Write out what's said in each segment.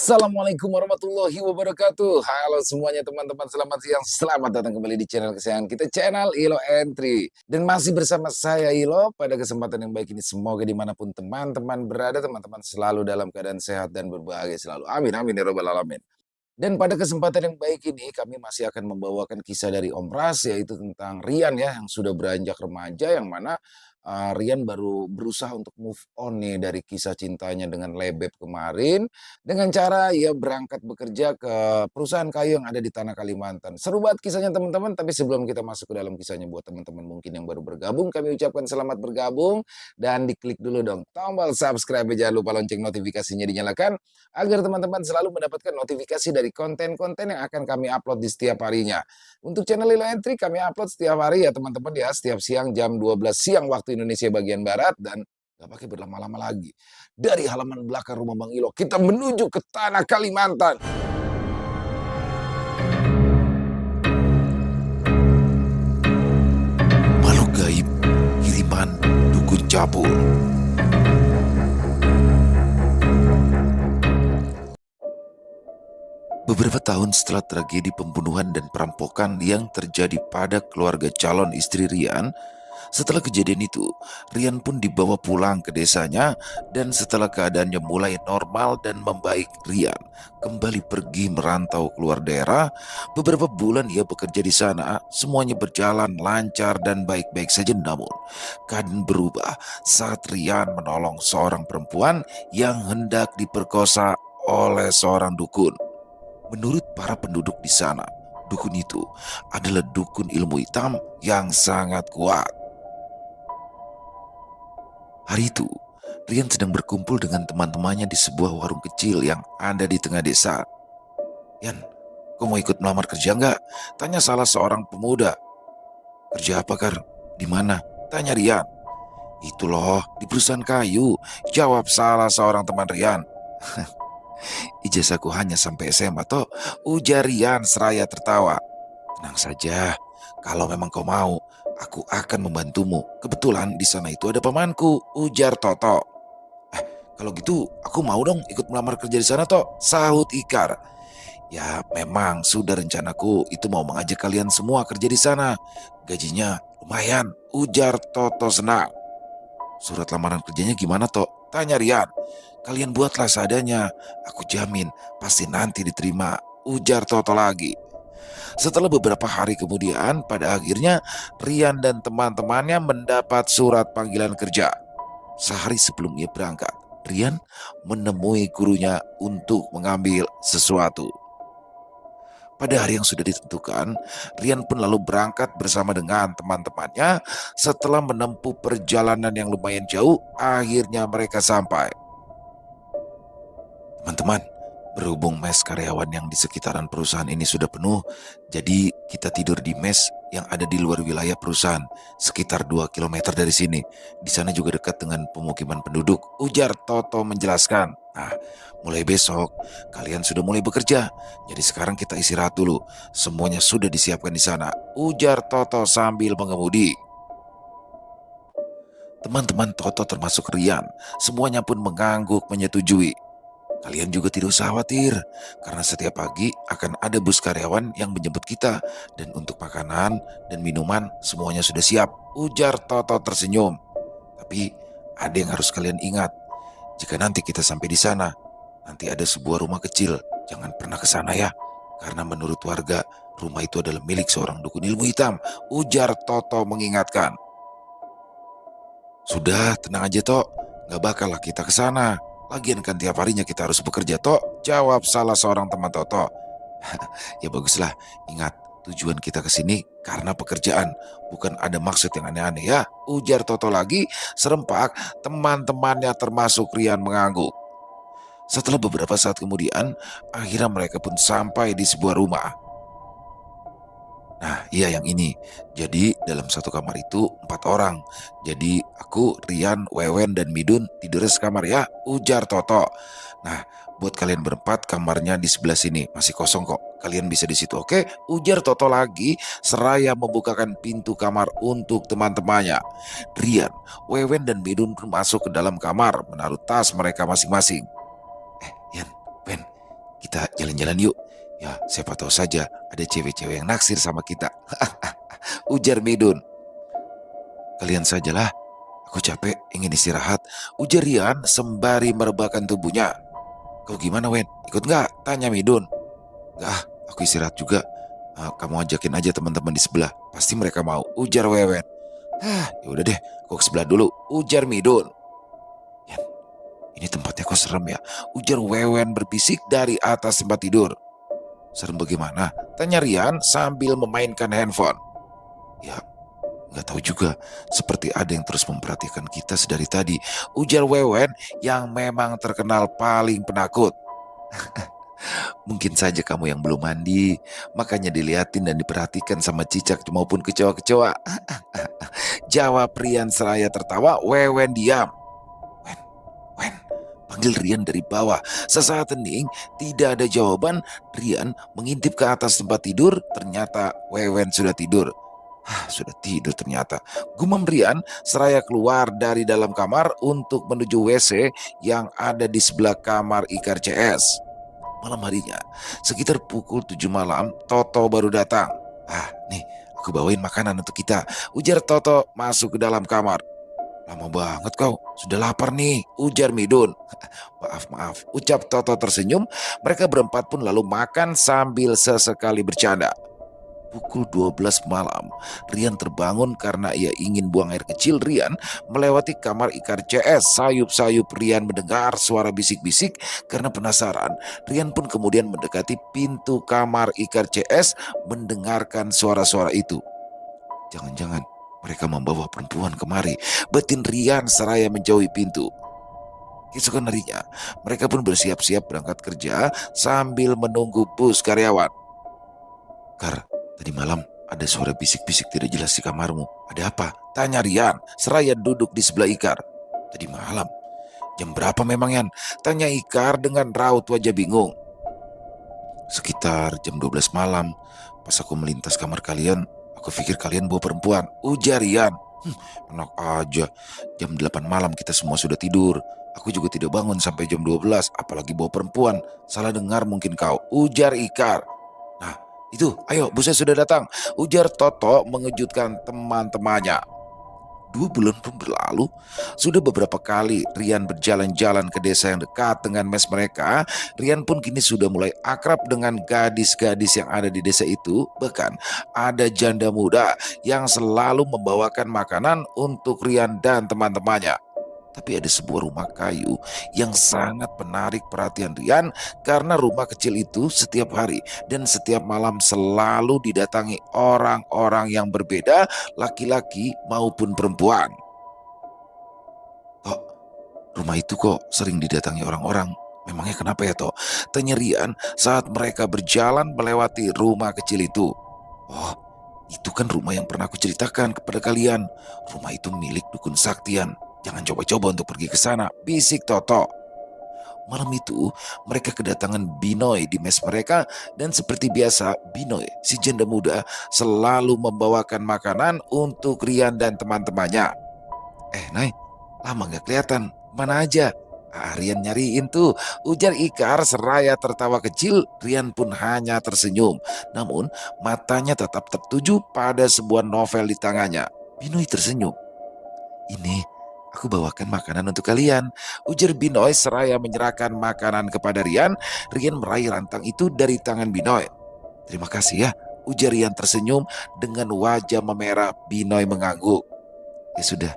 Assalamualaikum warahmatullahi wabarakatuh. Halo semuanya teman-teman, selamat siang. Selamat datang kembali di channel kesayangan kita, channel Ilo Entry. Dan masih bersama saya Ilo, pada kesempatan yang baik ini semoga dimanapun teman-teman berada, teman-teman selalu dalam keadaan sehat dan berbahagia selalu. Amin, amin ya robbal alamin. Dan pada kesempatan yang baik ini kami masih akan membawakan kisah dari Om Ras, yaitu tentang Rian ya, yang sudah beranjak remaja, yang mana Rian baru berusaha untuk move on nih dari kisah cintanya dengan Lebeb kemarin, dengan cara ia berangkat bekerja ke perusahaan kayu yang ada di tanah Kalimantan. Seru banget kisahnya teman-teman, tapi sebelum kita masuk ke dalam kisahnya, buat teman-teman mungkin yang baru bergabung, kami ucapkan selamat bergabung dan diklik dulu dong tombol subscribe, jangan lupa lonceng notifikasinya dinyalakan agar teman-teman selalu mendapatkan notifikasi dari konten-konten yang akan kami upload di setiap harinya. Untuk channel Lilo Entry kami upload setiap hari ya teman-teman ya, setiap siang jam 12 siang waktu Indonesia bagian Barat. Dan gak pakai berlama-lama lagi, dari halaman belakang rumah Bang Ilo kita menuju ke tanah Kalimantan. Makhluk gaib, kiriman dukun cabul. Beberapa tahun setelah tragedi pembunuhan dan perampokan yang terjadi pada keluarga calon istri Rian, setelah kejadian itu, Rian pun dibawa pulang ke desanya, dan setelah keadaannya mulai normal dan membaik, Rian kembali pergi merantau keluar daerah. Beberapa bulan ia bekerja di sana, semuanya berjalan lancar dan baik-baik saja. Namun, keadaan berubah saat Rian menolong seorang perempuan yang hendak diperkosa oleh seorang dukun. Menurut para penduduk di sana, dukun itu adalah dukun ilmu hitam yang sangat kuat. Hari itu, Rian sedang berkumpul dengan teman-temannya di sebuah warung kecil yang ada di tengah desa. "Yan, kau mau ikut melamar kerja nggak?" tanya salah seorang pemuda. "Kerja apa, Kar? Di mana?" tanya Rian. "Itu loh, di perusahaan kayu," jawab salah seorang teman Rian. "Ijazahku hanya sampai SMA toh," ujar Rian seraya tertawa. "Tenang saja, kalau memang kau mau, aku akan membantumu. Kebetulan di sana itu ada pamanku," ujar Toto. "Kalau gitu aku mau dong ikut melamar kerja di sana toh," sahut Ikar. "Ya memang sudah rencanaku itu mau mengajak kalian semua kerja di sana. Gajinya lumayan," ujar Toto senang. "Surat lamaran kerjanya gimana toh?" tanya Rian. "Kalian buatlah seadanya, aku jamin pasti nanti diterima," ujar Toto lagi. Setelah beberapa hari kemudian, pada akhirnya Rian dan teman-temannya mendapat surat panggilan kerja. Sehari sebelum ia berangkat, Rian menemui gurunya untuk mengambil sesuatu. Pada hari yang sudah ditentukan, Rian pun lalu berangkat bersama dengan teman-temannya. Setelah menempuh perjalanan yang lumayan jauh, akhirnya mereka sampai. "Teman-teman, berhubung mes karyawan yang di sekitaran perusahaan ini sudah penuh, jadi kita tidur di mes yang ada di luar wilayah perusahaan, sekitar 2 kilometer dari sini. Di sana juga dekat dengan pemukiman penduduk," ujar Toto menjelaskan. "Nah, mulai besok kalian sudah mulai bekerja, jadi sekarang kita istirahat dulu. Semuanya sudah disiapkan di sana," ujar Toto sambil mengemudi. Teman-teman Toto termasuk Rian, semuanya pun mengangguk menyetujui. "Kalian juga tidak usah khawatir, karena setiap pagi akan ada bus karyawan yang menjemput kita. Dan untuk makanan dan minuman semuanya sudah siap," ujar Toto tersenyum. "Tapi ada yang harus kalian ingat. Jika nanti kita sampai di sana, nanti ada sebuah rumah kecil. Jangan pernah ke sana ya. Karena menurut warga, rumah itu adalah milik seorang dukun ilmu hitam," ujar Toto mengingatkan. "Sudah, tenang aja Tok. Gak bakal lah kita ke sana. Lagian kan tiap harinya kita harus bekerja Tok," jawab salah seorang teman Toto. "Ya baguslah, ingat tujuan kita ke sini karena pekerjaan, bukan ada maksud yang aneh-aneh ya," ujar Toto lagi. Serempak teman-temannya termasuk Rian mengangguk. Setelah beberapa saat kemudian, akhirnya mereka pun sampai di sebuah rumah. Nah, iya yang ini. Jadi dalam satu kamar itu 4 orang. Jadi aku, Rian, Wewen, dan Midun tidur sekamar ya, ujar Toto. "Nah, buat kalian berempat kamarnya di sebelah sini, masih kosong kok. Kalian bisa di situ, oke?" ujar Toto lagi, seraya membukakan pintu kamar untuk teman-temannya. Rian, Wewen, dan Midun pun masuk ke dalam kamar, menaruh tas mereka masing-masing. "Yan, Wen, kita jalan-jalan yuk. Ya, siapa tahu saja ada cewek-cewek yang naksir sama kita. Ujar Midun. Kalian sajalah, aku capek, ingin istirahat. Ujar Rian sembari merebahkan tubuhnya. Kau gimana, Wen? Ikut nggak? Tanya Midun. Nggak, aku istirahat juga. Kamu ajakin aja teman-teman di sebelah. Pasti mereka mau. Ujar Wewen. Ya udah deh, aku ke sebelah dulu. Ujar Midun. Yan, ini tempatnya kok serem ya? Ujar Wewen berbisik dari atas tempat tidur. Serem bagaimana? Tanya Rian sambil memainkan handphone. Ya, nggak tahu juga. Seperti ada yang terus memperhatikan kita sedari tadi. Ujar Wewen yang memang terkenal paling penakut. Mungkin saja kamu yang belum mandi, makanya dilihatin dan diperhatikan sama cicak maupun kecoa-kecoa. Jawab Rian seraya tertawa. Wewen diam. Wen, Wen, panggil Rian dari bawah. Sesaat hening, tidak ada jawaban. Rian mengintip ke atas tempat tidur. Ternyata Wewen sudah tidur. Sudah tidur ternyata. Gumam Rian seraya keluar dari dalam kamar untuk menuju WC yang ada di sebelah kamar Ikar CS. Malam harinya, sekitar pukul 7 malam, Toto baru datang. Nih, aku bawain makanan untuk kita. Ujar Toto masuk ke dalam kamar. Lama banget kau, sudah lapar nih, ujar Midun. Maaf, ucap Toto tersenyum. Mereka berempat pun lalu makan sambil sesekali bercanda. Pukul 12 malam, Rian terbangun karena ia ingin buang air kecil. Rian melewati kamar Ikar CS. Sayup-sayup Rian mendengar suara bisik-bisik. Karena penasaran, Rian pun kemudian mendekati pintu kamar Ikar CS mendengarkan suara-suara itu. Jangan-jangan mereka membawa perempuan kemari, batin Rian seraya menjauhi pintu. Keesokan harinya, mereka pun bersiap-siap berangkat kerja sambil menunggu bus karyawan. Kar, tadi malam ada suara bisik-bisik tidak jelas di kamarmu. Ada apa? Tanya Rian seraya duduk di sebelah Ikar. Tadi malam? Jam berapa memang, Yan? Tanya Ikar dengan raut wajah bingung. Sekitar jam 12 malam. Pas aku melintas kamar kalian, aku pikir kalian bawa perempuan. Ujar Rian. Enak aja. Jam 8 malam kita semua sudah tidur. Aku juga tidak bangun sampai jam 12. Apalagi bawa perempuan. Salah dengar mungkin kau. Ujar Ikar. Nah, itu, ayo busnya sudah datang. Ujar Toto mengejutkan teman-temannya. 2 bulan pun berlalu. Sudah beberapa kali Rian berjalan-jalan ke desa yang dekat dengan mes mereka. Rian pun kini sudah mulai akrab dengan gadis-gadis yang ada di desa itu. Bahkan ada janda muda yang selalu membawakan makanan untuk Rian dan teman-temannya. Tapi ada sebuah rumah kayu yang sangat menarik perhatian Rian karena rumah kecil itu setiap hari dan setiap malam selalu didatangi orang-orang yang berbeda, laki-laki maupun perempuan. Tok, rumah itu kok sering didatangi orang-orang. Memangnya kenapa ya, Tok? Tanya Rian saat mereka berjalan melewati rumah kecil itu. Oh, itu kan rumah yang pernah aku ceritakan kepada kalian. Rumah itu milik dukun Saktian. Jangan coba-coba untuk pergi ke sana, bisik Toto. Malam itu, mereka kedatangan Binoy di mes mereka dan seperti biasa, Binoy, si janda muda, selalu membawakan makanan untuk Rian dan teman-temannya. Nay, lama gak kelihatan, mana aja? Rian nyariin tuh, ujar Ikar seraya tertawa kecil. Rian pun hanya tersenyum, namun matanya tetap tertuju pada sebuah novel di tangannya. Binoy tersenyum. Ini, aku bawakan makanan untuk kalian, ujar Binoy seraya menyerahkan makanan kepada Rian. Rian meraih rantang itu dari tangan Binoy. Terima kasih ya, ujar Rian tersenyum dengan wajah memerah. Binoy mengangguk. Ya sudah,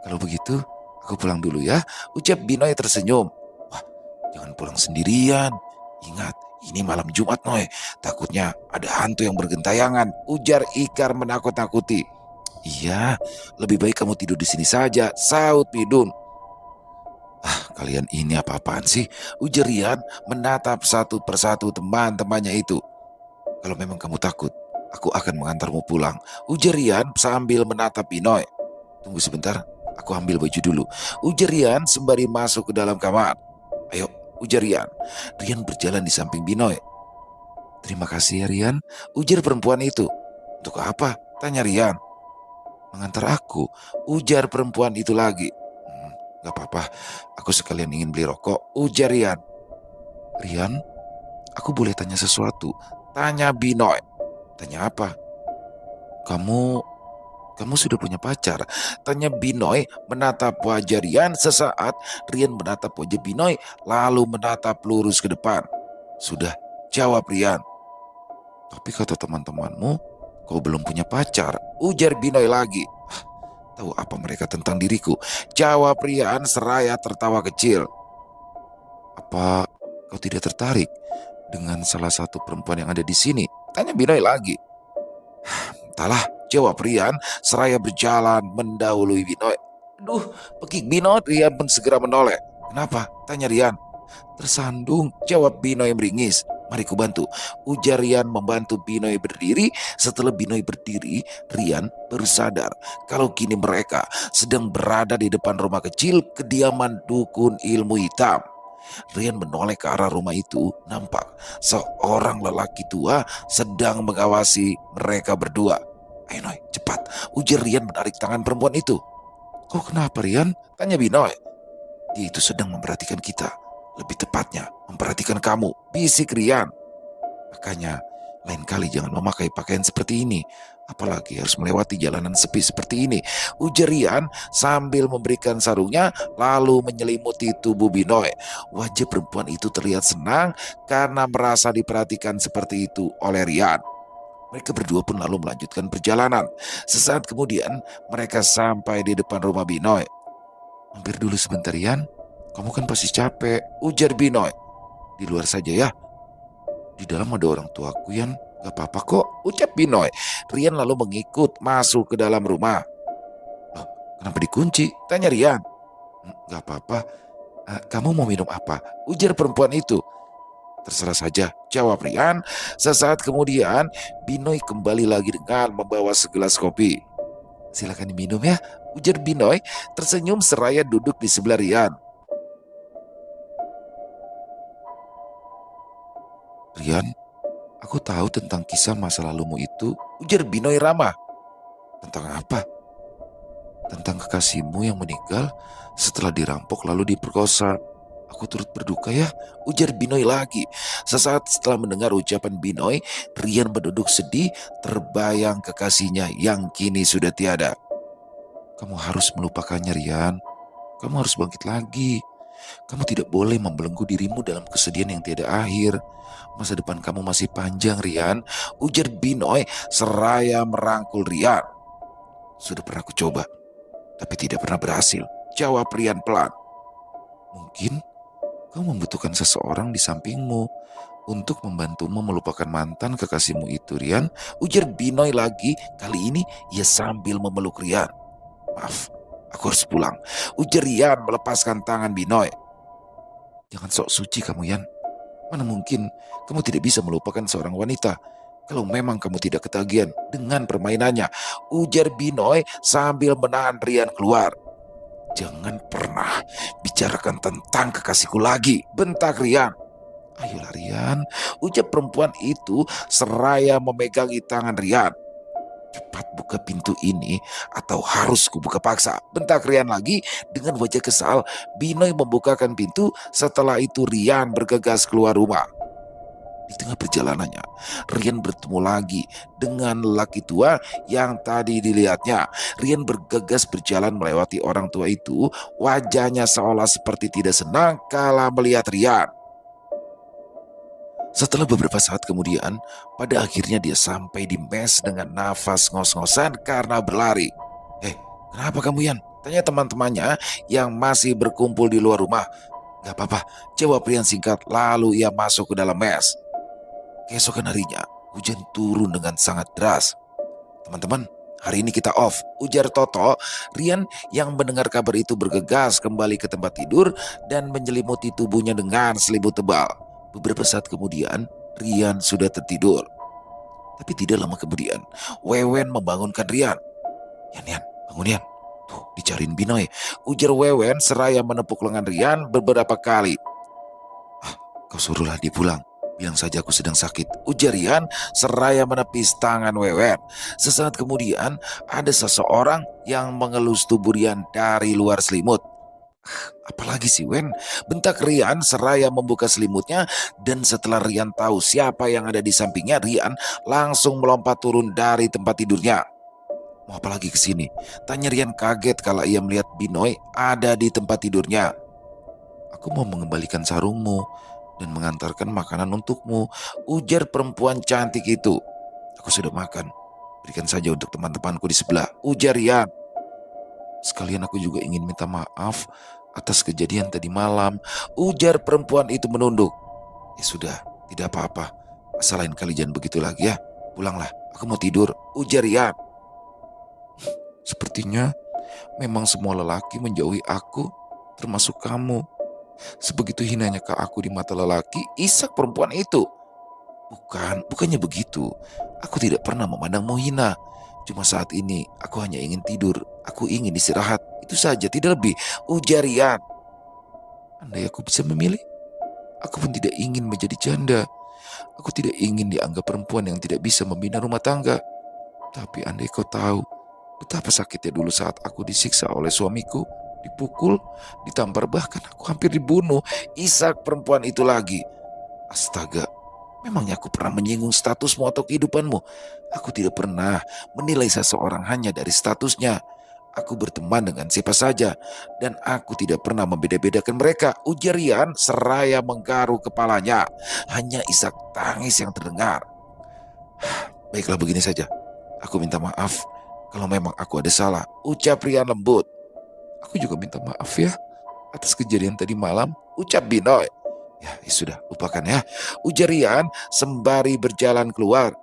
kalau begitu aku pulang dulu ya, ucap Binoy tersenyum. Wah, jangan pulang sendirian. Ingat, ini malam Jumat, Noy. Takutnya ada hantu yang bergentayangan, ujar Ikar menakut-nakuti. Iya, lebih baik kamu tidur di sini saja, saut Midun. Kalian ini apa-apaan sih? Ujar Rian menatap satu persatu teman-temannya itu. Kalau memang kamu takut, aku akan mengantarmu pulang, ujar Rian sambil menatap Binoy. Tunggu sebentar, aku ambil baju dulu, ujar Rian sembari masuk ke dalam kamar. Ayo, ujar Rian. Rian berjalan di samping Binoy. Terima kasih ya Rian, ujar perempuan itu. Untuk apa? Tanya Rian. Mengantar aku, ujar perempuan itu lagi. Gak apa-apa, aku sekalian ingin beli rokok, ujar Rian. Rian, aku boleh tanya sesuatu? Tanya Binoy. Tanya apa? Kamu Kamu sudah punya pacar? Tanya Binoy menatap wajah Rian. Sesaat Rian menatap wajah Binoy lalu menatap lurus ke depan. Sudah, jawab Rian. Tapi kata teman-temanmu, kau belum punya pacar. Ujar Binoy lagi. Tahu apa mereka tentang diriku? Jawab Rian seraya tertawa kecil. Apa kau tidak tertarik dengan salah satu perempuan yang ada di sini? Tanya Binoy lagi. Entahlah, jawab Rian seraya berjalan mendahului Binoy. Aduh, pekik Binoy. Rian pun segera menoleh. Kenapa? Tanya Rian. Tersandung, jawab Binoy meringis. Mari ku bantu. Ujar Rian membantu Binoy berdiri. Setelah Binoy berdiri, Rian baru sadar kalau kini mereka sedang berada di depan rumah kecil kediaman dukun ilmu hitam. Rian menoleh ke arah rumah itu. Nampak seorang lelaki tua sedang mengawasi mereka berdua. Ayo Noy, cepat. Ujar Rian menarik tangan perempuan itu. Kau kenapa Rian? Tanya Binoy. Dia itu sedang memperhatikan kita. Lebih tepatnya, memperhatikan kamu. Bisik Rian. Makanya, lain kali jangan memakai pakaian seperti ini. Apalagi harus melewati jalanan sepi seperti ini. Ujar Rian sambil memberikan sarungnya lalu menyelimuti tubuh Binoy. Wajah perempuan itu terlihat senang karena merasa diperhatikan seperti itu oleh Rian. Mereka berdua pun lalu melanjutkan perjalanan. Sesaat kemudian mereka sampai di depan rumah Binoy. Mampir dulu sebentar Rian. Kamu kan pasti capek. Ujar Binoy. Di luar saja ya. Di dalam ada orang tuaku Yan. Gak apa-apa kok, ucap Binoy. Rian lalu mengikut masuk ke dalam rumah. Loh, kenapa dikunci? Tanya Rian. Gak apa-apa. Kamu mau minum apa? Ujar perempuan itu. Terserah saja, jawab Rian. Sesaat kemudian, Binoy kembali lagi dengan membawa segelas kopi. Silakan diminum ya, ujar Binoy tersenyum seraya duduk di sebelah Rian. Rian, aku tahu tentang kisah masa lalumu itu, ujar Binoy ramah. Tentang apa? Tentang kekasihmu yang meninggal setelah dirampok lalu diperkosa. Aku turut berduka ya, ujar Binoy lagi. Sesaat setelah mendengar ucapan Binoy, Rian berduduk sedih terbayang kekasihnya yang kini sudah tiada. Kamu harus melupakannya Rian. Kamu harus bangkit lagi. Kamu tidak boleh membelenggu dirimu dalam kesedihan yang tiada akhir. Masa depan kamu masih panjang Rian, ujar Binoy seraya merangkul Rian. Sudah pernah aku coba, tapi tidak pernah berhasil, jawab Rian pelan. Mungkin kamu membutuhkan seseorang di sampingmu untuk membantumu melupakan mantan kekasihmu itu Rian, ujar Binoy lagi. Kali ini ia sambil memeluk Rian. Maaf, aku harus pulang, ujar Rian melepaskan tangan Binoy. Jangan sok suci kamu Yan. Mana mungkin kamu tidak bisa melupakan seorang wanita kalau memang kamu tidak ketagihan dengan permainannya, ujar Binoy sambil menahan Rian keluar. Jangan pernah bicarakan tentang kekasihku lagi, bentak Rian. Ayolah Rian, ucap perempuan itu seraya memegangi tangan Rian. Cepat buka pintu ini atau harus kubuka paksa, bentak Rian lagi dengan wajah kesal. Binoy membukakan pintu, setelah itu Rian bergegas keluar rumah. Di tengah perjalanannya, Rian bertemu lagi dengan lelaki tua yang tadi dilihatnya. Rian bergegas berjalan melewati orang tua itu. Wajahnya seolah seperti tidak senang kala melihat Rian. Setelah beberapa saat kemudian, pada akhirnya dia sampai di mes dengan nafas ngos-ngosan karena berlari. Kenapa kamu Yan? Tanya teman-temannya yang masih berkumpul di luar rumah. Gak apa-apa, jawab Rian singkat lalu ia masuk ke dalam mes. Keesokan harinya, hujan turun dengan sangat deras. Teman-teman, hari ini kita off, ujar Toto. Rian yang mendengar kabar itu bergegas kembali ke tempat tidur dan menyelimuti tubuhnya dengan selimut tebal. Beberapa saat kemudian, Rian sudah tertidur. Tapi tidak lama kemudian, Wewen membangunkan Rian. Yan, bangun Yan. Tuh, dicariin Binoy, ujar Wewen seraya menepuk lengan Rian beberapa kali. Kau suruhlah dia pulang. Bilang saja aku sedang sakit, ujar Rian seraya menepis tangan Wewen. Sesaat kemudian ada seseorang yang mengelus tubuh Rian dari luar selimut. Apalagi sih Wen? Bentak Rian seraya membuka selimutnya dan setelah Rian tahu siapa yang ada di sampingnya, Rian langsung melompat turun dari tempat tidurnya. Mau apa lagi kesini? Tanya Rian kaget kala ia melihat Binoy ada di tempat tidurnya. Aku mau mengembalikan sarungmu dan mengantarkan makanan untukmu, ujar perempuan cantik itu. Aku sudah makan, berikan saja untuk teman-temanku di sebelah, ujar Rian. Sekalian aku juga ingin minta maaf atas kejadian tadi malam, ujar perempuan itu menunduk. Ya sudah, tidak apa-apa. Asal lain kali jangan begitu lagi ya. Pulanglah, aku mau tidur, ujar Rian. Sepertinya memang semua lelaki menjauhi aku, termasuk kamu. Sebegitu hinanya ke aku di mata lelaki, isak perempuan itu. Bukannya begitu. Aku tidak pernah memandangmu hina. Cuma saat ini aku hanya ingin tidur. Aku ingin istirahat. Itu saja, tidak lebih, ujar Rian. Andai aku bisa memilih, aku pun tidak ingin menjadi janda. Aku tidak ingin dianggap perempuan yang tidak bisa membina rumah tangga. Tapi andai kau tahu betapa sakitnya dulu saat aku disiksa oleh suamiku, dipukul, ditampar, bahkan aku hampir dibunuh, isak perempuan itu lagi. Astaga, memangnya aku pernah menyinggung statusmu atau kehidupanmu? Aku tidak pernah menilai seseorang hanya dari statusnya. Aku berteman dengan siapa saja dan aku tidak pernah membeda-bedakan mereka, ujar Rian seraya menggaruk kepalanya. Hanya isak tangis yang terdengar. Baiklah, begini saja. Aku minta maaf kalau memang aku ada salah, ucap Rian lembut. Aku juga minta maaf ya atas kejadian tadi malam, ucap Binoy. Ya sudah, lupakan ya, ujar Rian sembari berjalan keluar.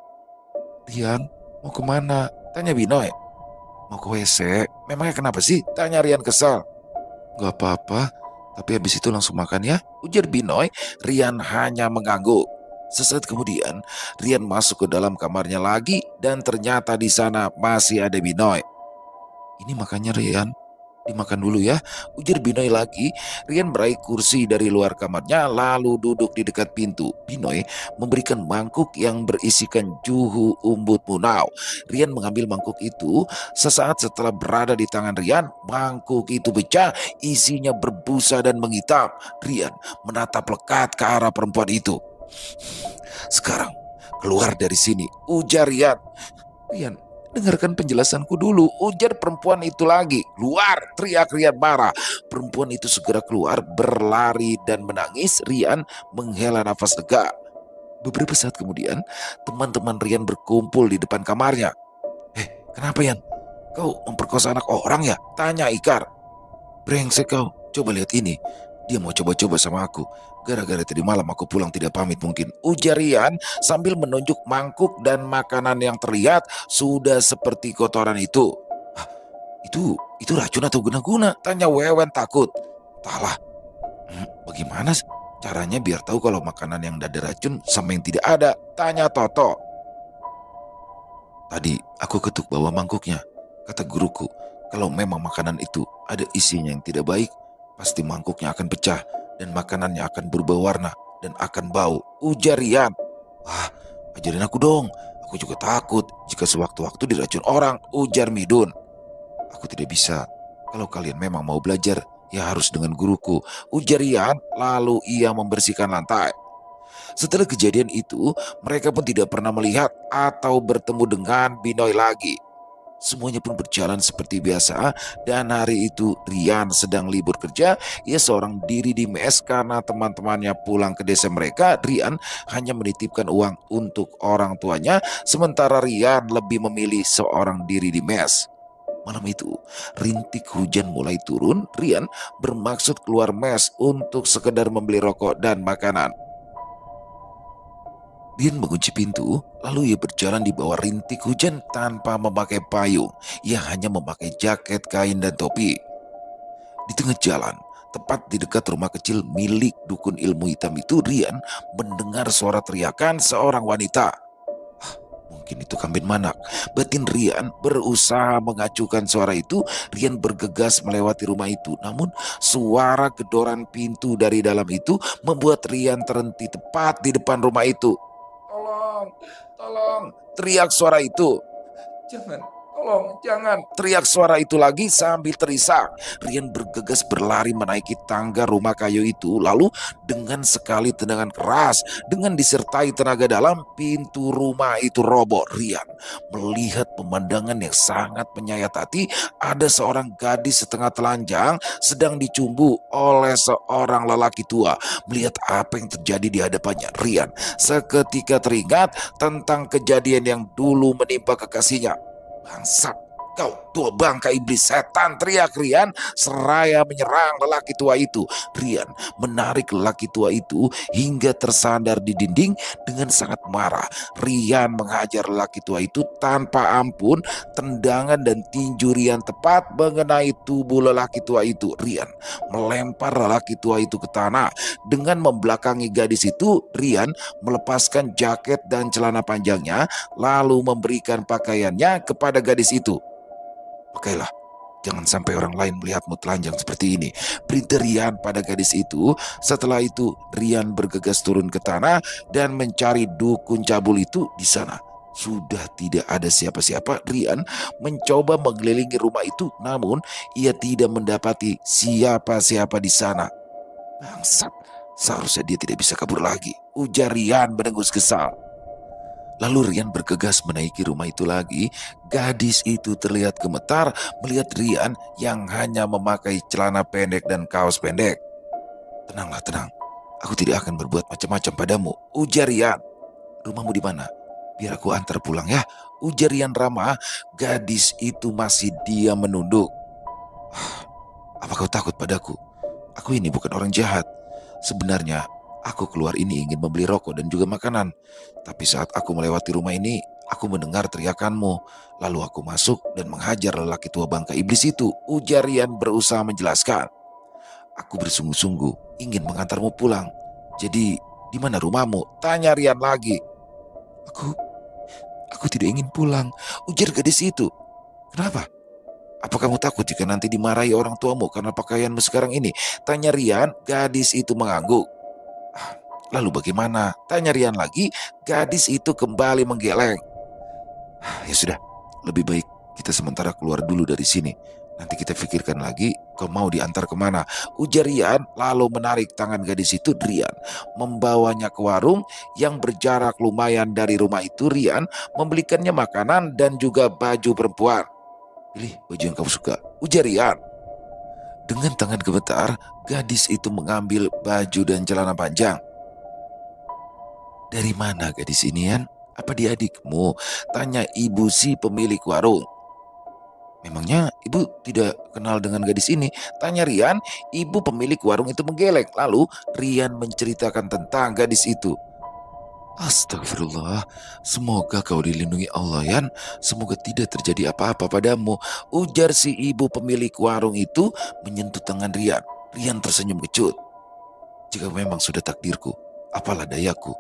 Rian, mau kemana? Tanya Binoy. Mau ke WC? Memangnya kenapa sih? Tanya Rian kesal. Gak apa-apa, tapi habis itu langsung makan ya, ujar Binoy. Rian hanya mengangguk. Sesaat kemudian, Rian masuk ke dalam kamarnya lagi dan ternyata di sana masih ada Binoy. Ini makannya Rian, dimakan dulu ya, ujar Binoy lagi. Rian meraih kursi dari luar kamarnya lalu duduk di dekat pintu. Binoy memberikan mangkuk yang berisikan juhu umbut munau. Rian mengambil mangkuk itu. Sesaat setelah berada di tangan Rian, mangkuk itu pecah, isinya berbusa dan menghitam. Rian menatap lekat ke arah perempuan itu. Sekarang keluar dari sini, ujar Rian. Rian, dengarkan penjelasanku dulu, ujar perempuan itu lagi. Keluar, teriak Rian marah. Perempuan itu segera keluar, berlari dan menangis. Rian menghela nafas lega. Beberapa saat kemudian, teman-teman Rian berkumpul di depan kamarnya. Kenapa Yan? Kau memperkosa anak orang ya? Tanya Ikar. Brengsek kau, coba lihat ini. Dia mau coba-coba sama aku. Gara-gara tadi malam aku pulang tidak pamit mungkin, ujar Rian sambil menunjuk mangkuk dan makanan yang terlihat sudah seperti kotoran itu. Hah, itu racun atau guna-guna? Tanya Wewen takut. Entahlah. Bagaimana caranya biar tahu kalau makanan yang ada racun sama yang tidak ada? Tanya Toto. Tadi aku ketuk bawah mangkuknya. Kata guruku, kalau memang makanan itu ada isinya yang tidak baik, pasti mangkuknya akan pecah dan makanannya akan berubah warna dan akan bau, ujar Rian. Wah, ajarin aku dong. Aku juga takut jika sewaktu-waktu diracun orang, ujar Midun. Aku tidak bisa. Kalau kalian memang mau belajar, ya harus dengan guruku, ujar Rian, lalu ia membersihkan lantai. Setelah kejadian itu, mereka pun tidak pernah melihat atau bertemu dengan Binoy lagi. Semuanya pun berjalan seperti biasa dan hari itu Rian sedang libur kerja. Ia seorang diri di mes karena teman-temannya pulang ke desa mereka. Rian hanya menitipkan uang untuk orang tuanya, sementara Rian lebih memilih seorang diri di mes. Malam itu, rintik hujan mulai turun. Rian bermaksud keluar mes untuk sekedar membeli rokok dan makanan. Rian mengunci pintu, lalu ia berjalan di bawah rintik hujan tanpa memakai payung. Ia hanya memakai jaket kain dan topi. Di tengah jalan, tepat di dekat rumah kecil milik dukun ilmu hitam itu, Rian mendengar suara teriakan seorang wanita. Mungkin itu Kambin Manak. Batin Rian berusaha mengacuhkan suara itu. Rian bergegas melewati rumah itu. Namun suara gedoran pintu dari dalam itu membuat Rian terhenti tepat di depan rumah itu. Tolong, teriak suara itu. Jangan, Tolong, jangan. Teriak suara itu lagi sambil terisak. Rian bergegas berlari menaiki tangga rumah kayu itu. Lalu dengan sekali tendangan keras, dengan disertai tenaga dalam, pintu rumah itu roboh. Rian melihat pemandangan yang sangat menyayat hati. Ada seorang gadis setengah telanjang sedang dicumbu oleh seorang lelaki tua. Melihat apa yang terjadi di hadapannya, Rian seketika teringat tentang kejadian yang dulu menimpa kekasihnya. Bangsat, kau tua bangka iblis setan, teriak Rian seraya menyerang lelaki tua itu. Rian menarik lelaki tua itu hingga tersandar di dinding dengan sangat marah. Rian menghajar lelaki tua itu tanpa ampun. Tendangan dan tinju Rian tepat mengenai tubuh lelaki tua itu. Rian melempar lelaki tua itu ke tanah. Dengan membelakangi gadis itu, Rian melepaskan jaket dan celana panjangnya lalu memberikan pakaiannya kepada gadis itu. Pakailah, jangan sampai orang lain melihatmu telanjang seperti ini, perintah Rian pada gadis itu. Setelah itu Rian bergegas turun ke tanah dan mencari dukun cabul itu di sana. Sudah tidak ada siapa-siapa, Rian mencoba mengelilingi rumah itu, namun ia tidak mendapati siapa-siapa di sana. Bangsat, seharusnya dia tidak bisa kabur lagi, ujar Rian mendengus kesal. Lalu Rian bergegas menaiki rumah itu lagi. Gadis itu terlihat gemetar melihat Rian yang hanya memakai celana pendek dan kaos pendek. Tenanglah, tenang. Aku tidak akan berbuat macam-macam padamu, ujar Rian. Rumahmu di mana? Biar aku antar pulang ya, ujar Rian ramah. Gadis itu masih diam menunduk. Apa kau takut padaku? Aku ini bukan orang jahat. Sebenarnya aku keluar ini ingin membeli rokok dan juga makanan. Tapi saat aku melewati rumah ini, aku mendengar teriakanmu. Lalu aku masuk dan menghajar lelaki tua bangka iblis itu, ujar Rian berusaha menjelaskan. Aku bersungguh-sungguh ingin mengantarmu pulang. Jadi, di mana rumahmu? Tanya Rian lagi. Aku tidak ingin pulang, ujar gadis itu. Kenapa? Apa kamu takut jika nanti dimarahi orang tuamu karena pakaianmu sekarang ini? Tanya Rian, gadis itu mengangguk. Lalu bagaimana? Tanya Rian lagi, gadis itu kembali menggeleng. Ya sudah, lebih baik kita sementara keluar dulu dari sini. Nanti kita pikirkan lagi kau mau diantar kemana, ujar Rian lalu menarik tangan gadis itu. Rian membawanya ke warung yang berjarak lumayan dari rumah itu. Rian membelikannya makanan dan juga baju perempuan. Pilih baju yang kamu suka, ujar Rian. Dengan tangan gemetar, gadis itu mengambil baju dan celana panjang. Dari mana gadis ini, Yan? Apa dia adikmu? Tanya ibu si pemilik warung. Memangnya ibu tidak kenal dengan gadis ini? Tanya Rian. Ibu pemilik warung itu menggeleng. Lalu Rian menceritakan tentang gadis itu. Astagfirullah, semoga kau dilindungi Allah, Yan. Semoga tidak terjadi apa-apa padamu, ujar si ibu pemilik warung itu menyentuh tangan Rian. Rian tersenyum kecut. Jika memang sudah takdirku, apalah dayaku.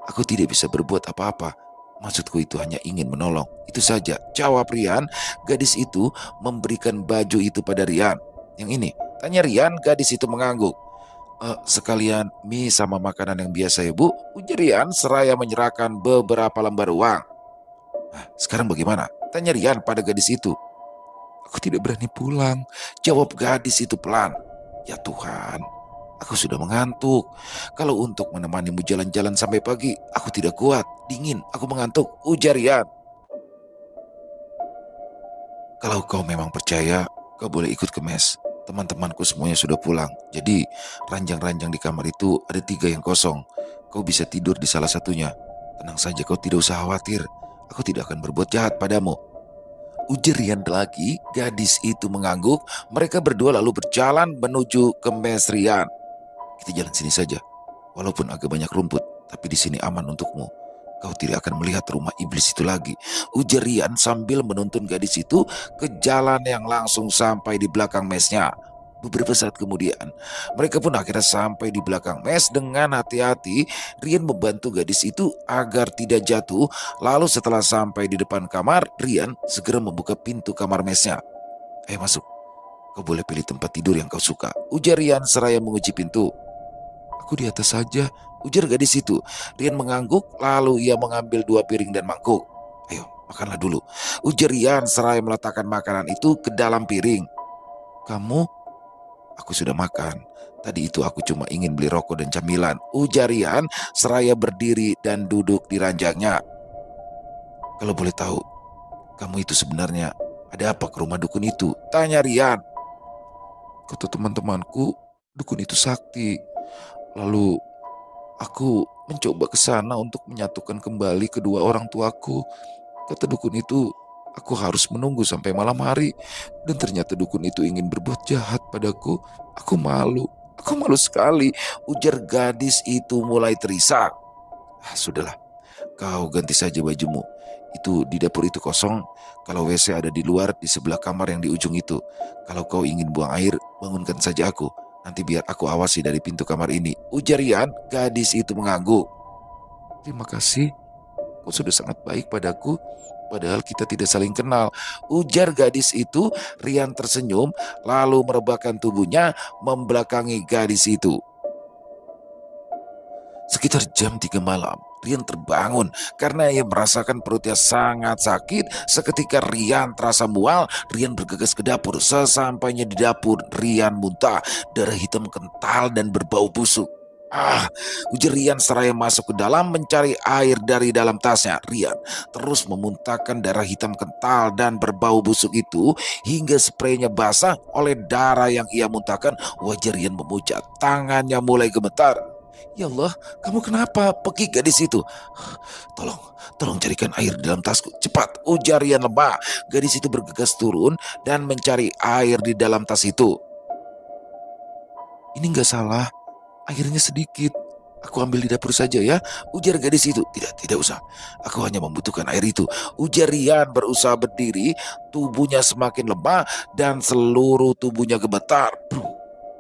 Aku tidak bisa berbuat apa-apa. Maksudku itu hanya ingin menolong. Itu saja, jawab Rian. Gadis itu memberikan baju itu pada Rian. Yang ini, tanya Rian. Gadis itu mengangguk. Sekalian mie sama makanan yang biasa ya bu, ujar Rian seraya menyerahkan beberapa lembar uang. Sekarang bagaimana? Tanya Rian pada gadis itu. Aku tidak berani pulang, jawab gadis itu pelan. Ya Tuhan, aku sudah mengantuk. Kalau untuk menemanimu jalan-jalan sampai pagi, aku tidak kuat. Dingin, aku mengantuk, ujar Rian. Kalau kau memang percaya, kau boleh ikut ke mes. Teman-temanku semuanya sudah pulang. Jadi ranjang-ranjang di kamar itu ada 3 yang kosong. Kau bisa tidur di salah satunya. Tenang saja, kau tidak usah khawatir. Aku tidak akan berbuat jahat padamu, ujar Rian lagi. Gadis itu mengangguk. Mereka berdua lalu berjalan menuju ke mes Rian. Kita jalan sini saja. Walaupun agak banyak rumput, tapi di sini aman untukmu. Kau tidak akan melihat rumah iblis itu lagi, ujar Rian sambil menuntun gadis itu ke jalan yang langsung sampai di belakang mesnya. Beberapa saat kemudian, mereka pun akhirnya sampai di belakang mes. Dengan hati-hati, Rian membantu gadis itu agar tidak jatuh. Lalu setelah sampai di depan kamar, Rian segera membuka pintu kamar mesnya. Ayo masuk, kau boleh pilih tempat tidur yang kau suka, ujar Rian seraya mengunci pintu. Aku di atas saja, ujar gadis itu. Rian mengangguk, lalu ia mengambil 2 piring dan mangkuk. Ayo, makanlah dulu. ujar Rian seraya meletakkan makanan itu ke dalam piring. Kamu? Aku sudah makan. Tadi itu aku cuma ingin beli rokok dan camilan, ujar Rian seraya berdiri dan duduk di ranjangnya. Kalau boleh tahu, kamu itu sebenarnya ada apa ke rumah dukun itu? Tanya Rian. Kata teman-temanku, dukun itu sakti. Lalu aku mencoba ke sana untuk menyatukan kembali kedua orang tuaku. Kata dukun itu, aku harus menunggu sampai malam hari. Dan ternyata dukun itu ingin berbuat jahat padaku. Aku malu sekali, ujar gadis itu mulai terisak. Sudahlah, kau ganti saja bajumu. Itu di dapur itu kosong. Kalau WC ada di luar di sebelah kamar yang di ujung itu. Kalau kau ingin buang air, bangunkan saja aku. Nanti biar aku awasi dari pintu kamar ini, ujar Rian. Gadis itu mengangguk. Terima kasih, kau sudah sangat baik padaku. Padahal kita tidak saling kenal, ujar gadis itu. Rian tersenyum lalu merebahkan tubuhnya membelakangi gadis itu. Sekitar jam 3 malam, Rian terbangun karena ia merasakan perutnya sangat sakit. Seketika Rian terasa mual. Rian bergegas ke dapur. Sesampainya di dapur, Rian muntah. Darah hitam kental dan berbau busuk. Ujar Rian seraya masuk ke dalam mencari air dari dalam tasnya. Rian terus memuntahkan darah hitam kental dan berbau busuk itu hingga spraynya basah oleh darah yang ia muntahkan. Wajah Rian memucat, tangannya mulai gemetar. Ya Allah, kamu kenapa? Pergi gadis itu. Tolong carikan air di dalam tasku. Cepat, ujar Rian lemah. Gadis itu bergegas turun dan mencari air di dalam tas itu. Ini nggak salah, airnya sedikit. Aku ambil di dapur saja ya, ujar gadis itu. Tidak usah, aku hanya membutuhkan air itu, ujar Rian berusaha berdiri. Tubuhnya semakin lemah dan seluruh tubuhnya gemetar.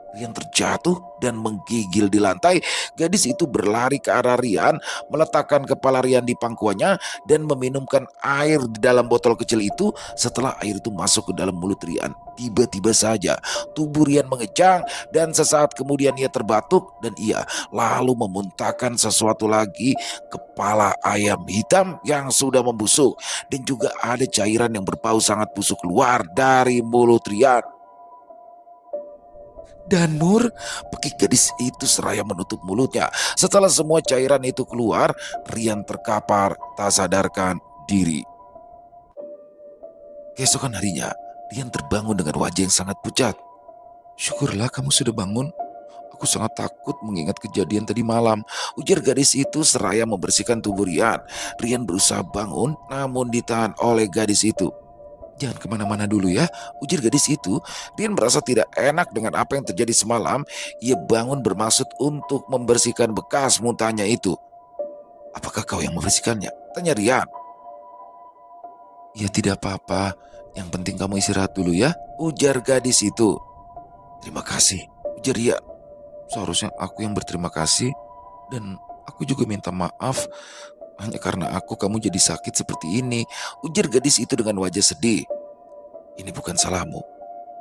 Rian terjatuh dan menggigil di lantai. Gadis itu berlari ke arah Rian, meletakkan kepala Rian di pangkuannya dan meminumkan air di dalam botol kecil itu. Setelah air itu masuk ke dalam mulut Rian, tiba-tiba saja tubuh Rian mengejang dan sesaat kemudian ia terbatuk dan ia lalu memuntahkan sesuatu lagi, kepala ayam hitam yang sudah membusuk dan juga ada cairan yang berbau sangat busuk keluar dari mulut Rian. Danur, pergi gadis itu seraya menutup mulutnya. Setelah semua cairan itu keluar, Rian terkapar tak sadarkan diri. Keesokan harinya, Rian terbangun dengan wajah yang sangat pucat. Syukurlah kamu sudah bangun. Aku sangat takut mengingat kejadian tadi malam, ujar gadis itu seraya membersihkan tubuh Rian. Rian berusaha bangun namun ditahan oleh gadis itu. Jangan kemana-mana dulu ya, ujar gadis itu. Rian merasa tidak enak dengan apa yang terjadi semalam. Ia bangun bermaksud untuk membersihkan bekas muntahnya itu. Apakah kau yang membersihkannya? Tanya Rian. Ya tidak apa-apa, yang penting kamu istirahat dulu ya, ujar gadis itu. Terima kasih, ujar Rian. Seharusnya aku yang berterima kasih dan aku juga minta maaf. Hanya karena kamu jadi sakit seperti ini, ujar gadis itu dengan wajah sedih. Ini bukan salahmu,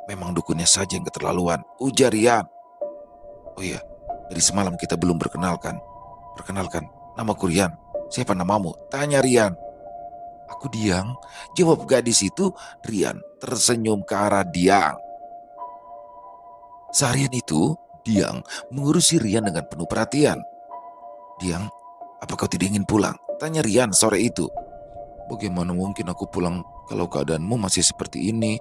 memang dukunnya saja yang keterlaluan, ujar Rian. Oh iya, dari semalam kita belum berkenalkan. Perkenalkan, namaku Rian. Siapa namamu? Tanya Rian. Aku Diang, jawab gadis itu. Rian tersenyum ke arah Diang. Seharian itu, Diang mengurusi Rian dengan penuh perhatian. Diang, apa kau tidak ingin pulang? Tanya Rian sore itu. Bagaimana mungkin aku pulang kalau keadaanmu masih seperti ini?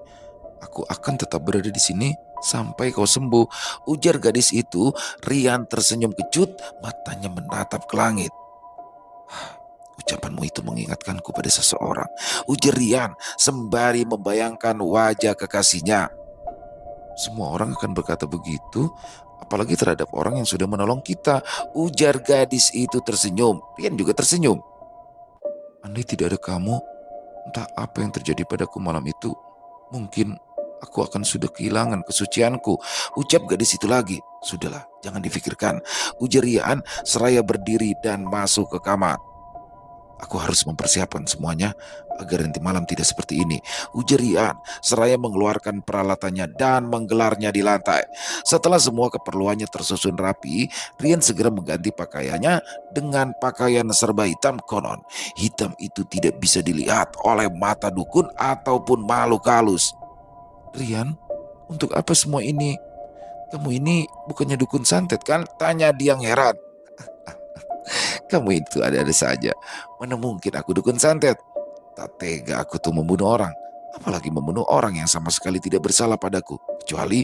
Aku akan tetap berada di sini sampai kau sembuh, ujar gadis itu. Rian tersenyum kecut, matanya menatap ke langit. Ucapanmu itu mengingatkanku pada seseorang, ujar Rian sembari membayangkan wajah kekasihnya. Semua orang akan berkata begitu, apalagi terhadap orang yang sudah menolong kita, ujar gadis itu tersenyum. Rian juga tersenyum. Andai tidak ada kamu, entah apa yang terjadi padaku malam itu. Mungkin aku akan sudah kehilangan kesucianku, ucap gadis itu lagi. Sudahlah, jangan difikirkan, ujar Rian seraya berdiri dan masuk ke kamar. Aku harus mempersiapkan semuanya agar nanti malam tidak seperti ini, ujar Rian seraya mengeluarkan peralatannya dan menggelarnya di lantai. Setelah semua keperluannya tersusun rapi, Rian segera mengganti pakaiannya dengan pakaian serba hitam. Konon hitam itu tidak bisa dilihat oleh mata dukun ataupun makhluk halus. Rian, untuk apa semua ini? Kamu ini bukannya dukun santet kan? Tanya dia yang heran. Kamu itu ada-ada saja. Mana mungkin aku dukun santet? Tak tega aku tuh membunuh orang. Apalagi membunuh orang yang sama sekali tidak bersalah padaku. Kecuali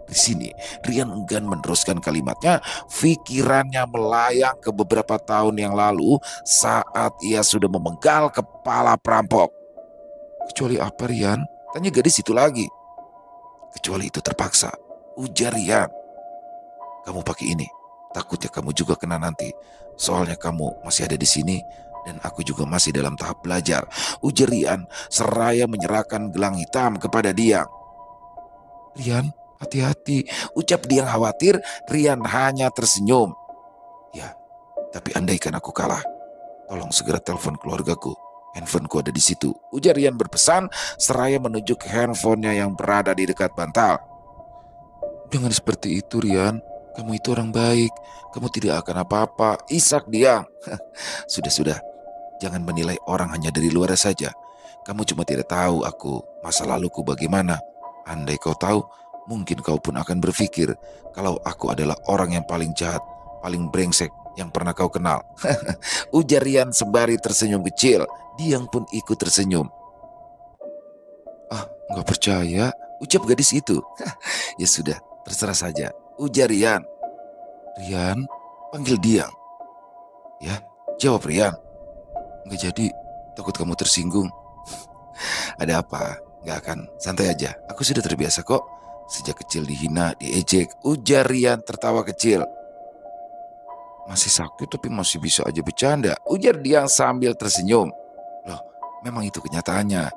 di sini Rian enggan meneruskan kalimatnya. Pikirannya melayang ke beberapa tahun yang lalu saat ia sudah memenggal kepala perampok. Kecuali apa, Rian? Tanya gadis itu lagi. Kecuali itu terpaksa, ujar Rian. Kamu pakai ini. Takutnya kamu juga kena nanti. Soalnya kamu masih ada di sini dan aku juga masih dalam tahap belajar, ujar Rian seraya menyerahkan gelang hitam kepada Diang. Rian, hati-hati, ucap Diang khawatir. Rian hanya tersenyum. Ya, tapi andaikan aku kalah, tolong segera telepon keluargaku. Handphoneku ada di situ, ujar Rian berpesan seraya menunjuk ke handphonenya yang berada di dekat bantal. Jangan seperti itu, Rian. Kamu itu orang baik. Kamu tidak akan apa-apa, isak Diang. Sudah, jangan menilai orang hanya dari luar saja. Kamu cuma tidak tahu aku, masa laluku bagaimana. Andai kau tahu, mungkin kau pun akan berpikir kalau aku adalah orang yang paling jahat, paling brengsek yang pernah kau kenal. Ujar Rian sembari tersenyum kecil. Diang pun ikut tersenyum. Ah, nggak percaya, ucap gadis itu. Ya sudah, terserah saja, ujar Rian. Rian, panggil Diang. Ya, jawab Rian. Nggak jadi, takut kamu tersinggung. Ada apa? Nggak akan, santai aja. Aku sudah terbiasa kok. Sejak kecil dihina, diejek, ujar Rian tertawa kecil. Masih sakit tapi masih bisa aja bercanda, ujar Diang sambil tersenyum. Loh, memang itu kenyataannya.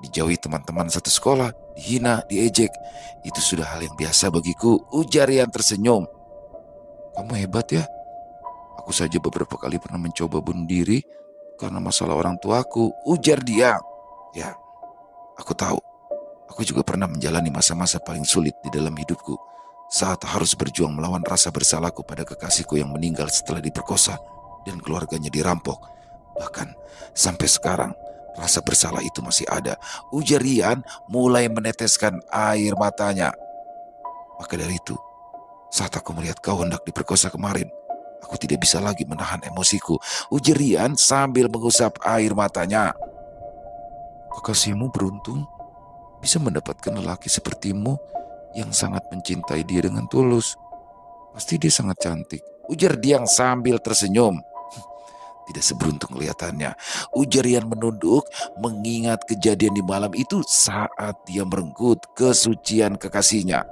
Dijauhi teman-teman satu sekolah, dihina, diejek. Itu sudah hal yang biasa bagiku, ujar Rian tersenyum. Kamu hebat ya. Aku saja beberapa kali pernah mencoba bunuh diri karena masalah orang tuaku, ujar Diang. Ya, aku tahu. Aku juga pernah menjalani masa-masa paling sulit di dalam hidupku. Saat harus berjuang melawan rasa bersalahku pada kekasihku yang meninggal setelah diperkosa dan keluarganya dirampok. Bahkan sampai sekarang rasa bersalah itu masih ada, ujar Rian mulai meneteskan air matanya. Maka dari itu, saat aku melihat kau hendak diperkosa kemarin, aku tidak bisa lagi menahan emosiku, ujar Rian sambil mengusap air matanya. Kekasihmu beruntung bisa mendapatkan lelaki sepertimu yang sangat mencintai dia dengan tulus. Pasti dia sangat cantik, ujar Diang sambil tersenyum. Tidak seberuntung kelihatannya, ujar Rian menunduk mengingat kejadian di malam itu saat dia merenggut kesucian kekasihnya.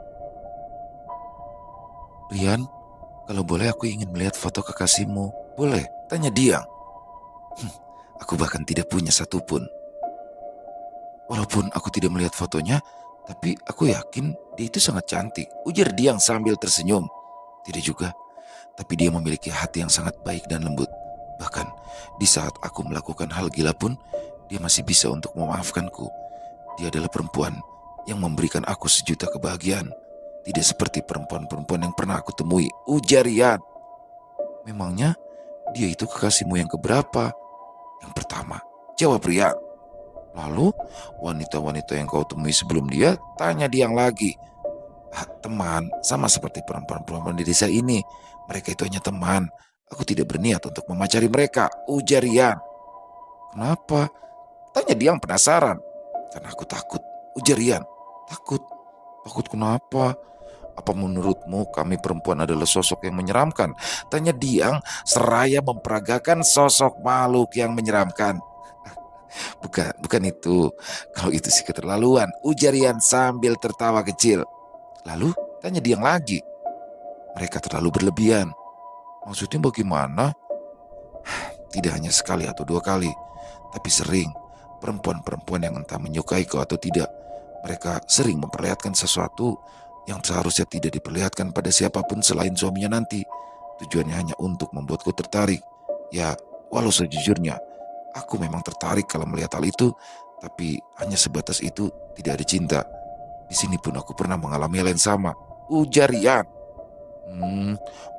Rian, kalau boleh aku ingin melihat foto kekasihmu. Boleh? Tanya Diang. Aku bahkan tidak punya satupun. Walaupun aku tidak melihat fotonya, tapi aku yakin dia itu sangat cantik, ujar Diang sambil tersenyum. Tidak juga, tapi dia memiliki hati yang sangat baik dan lembut. Bahkan di saat aku melakukan hal gila pun, dia masih bisa untuk memaafkanku. Dia adalah perempuan yang memberikan aku sejuta kebahagiaan. Tidak seperti perempuan-perempuan yang pernah aku temui, ujar Rian. Memangnya dia itu kekasihmu yang keberapa? Yang pertama, jawab Rian. Lalu wanita-wanita yang kau temui sebelum dia, tanya Diang lagi. Teman, sama seperti perempuan-perempuan di desa ini. Mereka itu hanya teman. Aku tidak berniat untuk memacari mereka, ujar Rian. Kenapa? Tanya Diang penasaran. Karena aku takut, ujar Rian. Takut? Takut kenapa? Apa menurutmu kami perempuan adalah sosok yang menyeramkan? Tanya Diang seraya memperagakan sosok makhluk yang menyeramkan. Bukan itu. Kalau itu sih keterlaluan, ujar Rian sambil tertawa kecil. Lalu tanya Diang lagi. Mereka terlalu berlebihan. Maksudnya bagaimana? Tidak hanya sekali atau dua kali, tapi sering. Perempuan-perempuan yang entah menyukai kau atau tidak, mereka sering memperlihatkan sesuatu yang seharusnya tidak diperlihatkan pada siapapun selain suaminya nanti. Tujuannya hanya untuk membuatku tertarik. Ya, walau sejujurnya, Aku memang tertarik kalau melihat hal itu, tapi hanya sebatas itu, tidak ada cinta. Di sini pun aku pernah mengalami hal yang sama, ujar Rian.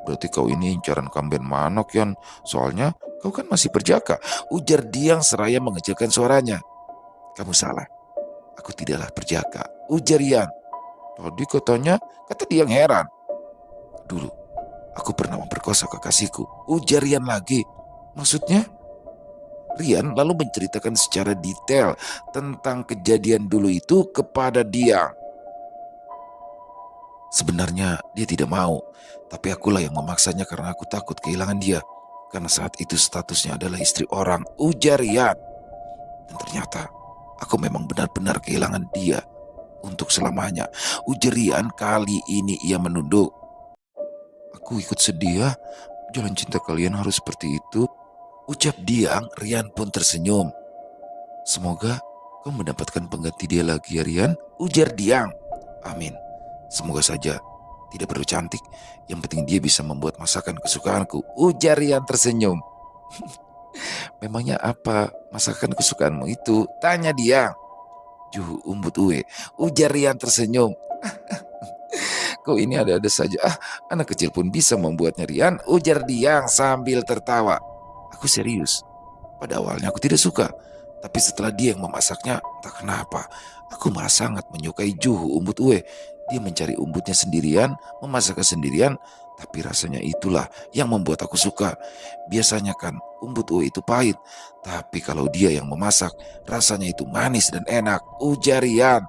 Berarti kau ini incaran kamben manok, Yan. Soalnya kau kan masih perjaka, ujar Diang seraya mengecilkan suaranya. Kamu salah, aku tidaklah perjaka, ujar Rian. Tadi katanya, kata Diang heran. Dulu, aku pernah memperkosa kekasihku, ujar Rian lagi. Maksudnya? Rian lalu menceritakan secara detail tentang kejadian dulu itu kepada Diang. Sebenarnya dia tidak mau, tapi akulah yang memaksanya karena aku takut kehilangan dia. Karena saat itu statusnya adalah istri orang, ujar Rian. Dan ternyata aku memang benar-benar kehilangan dia untuk selamanya, ujar Rian. Kali ini ia menunduk. Aku ikut sedih ya, jalan cinta kalian harus seperti itu, ucap Diang. Rian pun tersenyum. Semoga kau mendapatkan pengganti dia lagi ya Rian, ujar Diang. Amin. Semoga saja tidak perlu cantik, yang penting dia bisa membuat masakan kesukaanku, ujar Rian tersenyum. Memangnya apa masakan kesukaanmu itu? Tanya Diang. Juhu umbut uwe, ujar Rian tersenyum. Kau ini ada-ada saja. Anak kecil pun bisa membuatnya Rian, ujar Diang sambil tertawa. Aku serius. Pada awalnya aku tidak suka, tapi setelah dia yang memasaknya, entah kenapa, aku malah sangat menyukai Juhu umbut uwe. Dia mencari umbutnya sendirian, memasaknya sendirian, tapi rasanya itulah yang membuat aku suka. Biasanya kan umbut uwe itu pahit, tapi kalau dia yang memasak, rasanya itu manis dan enak, ujar Rian.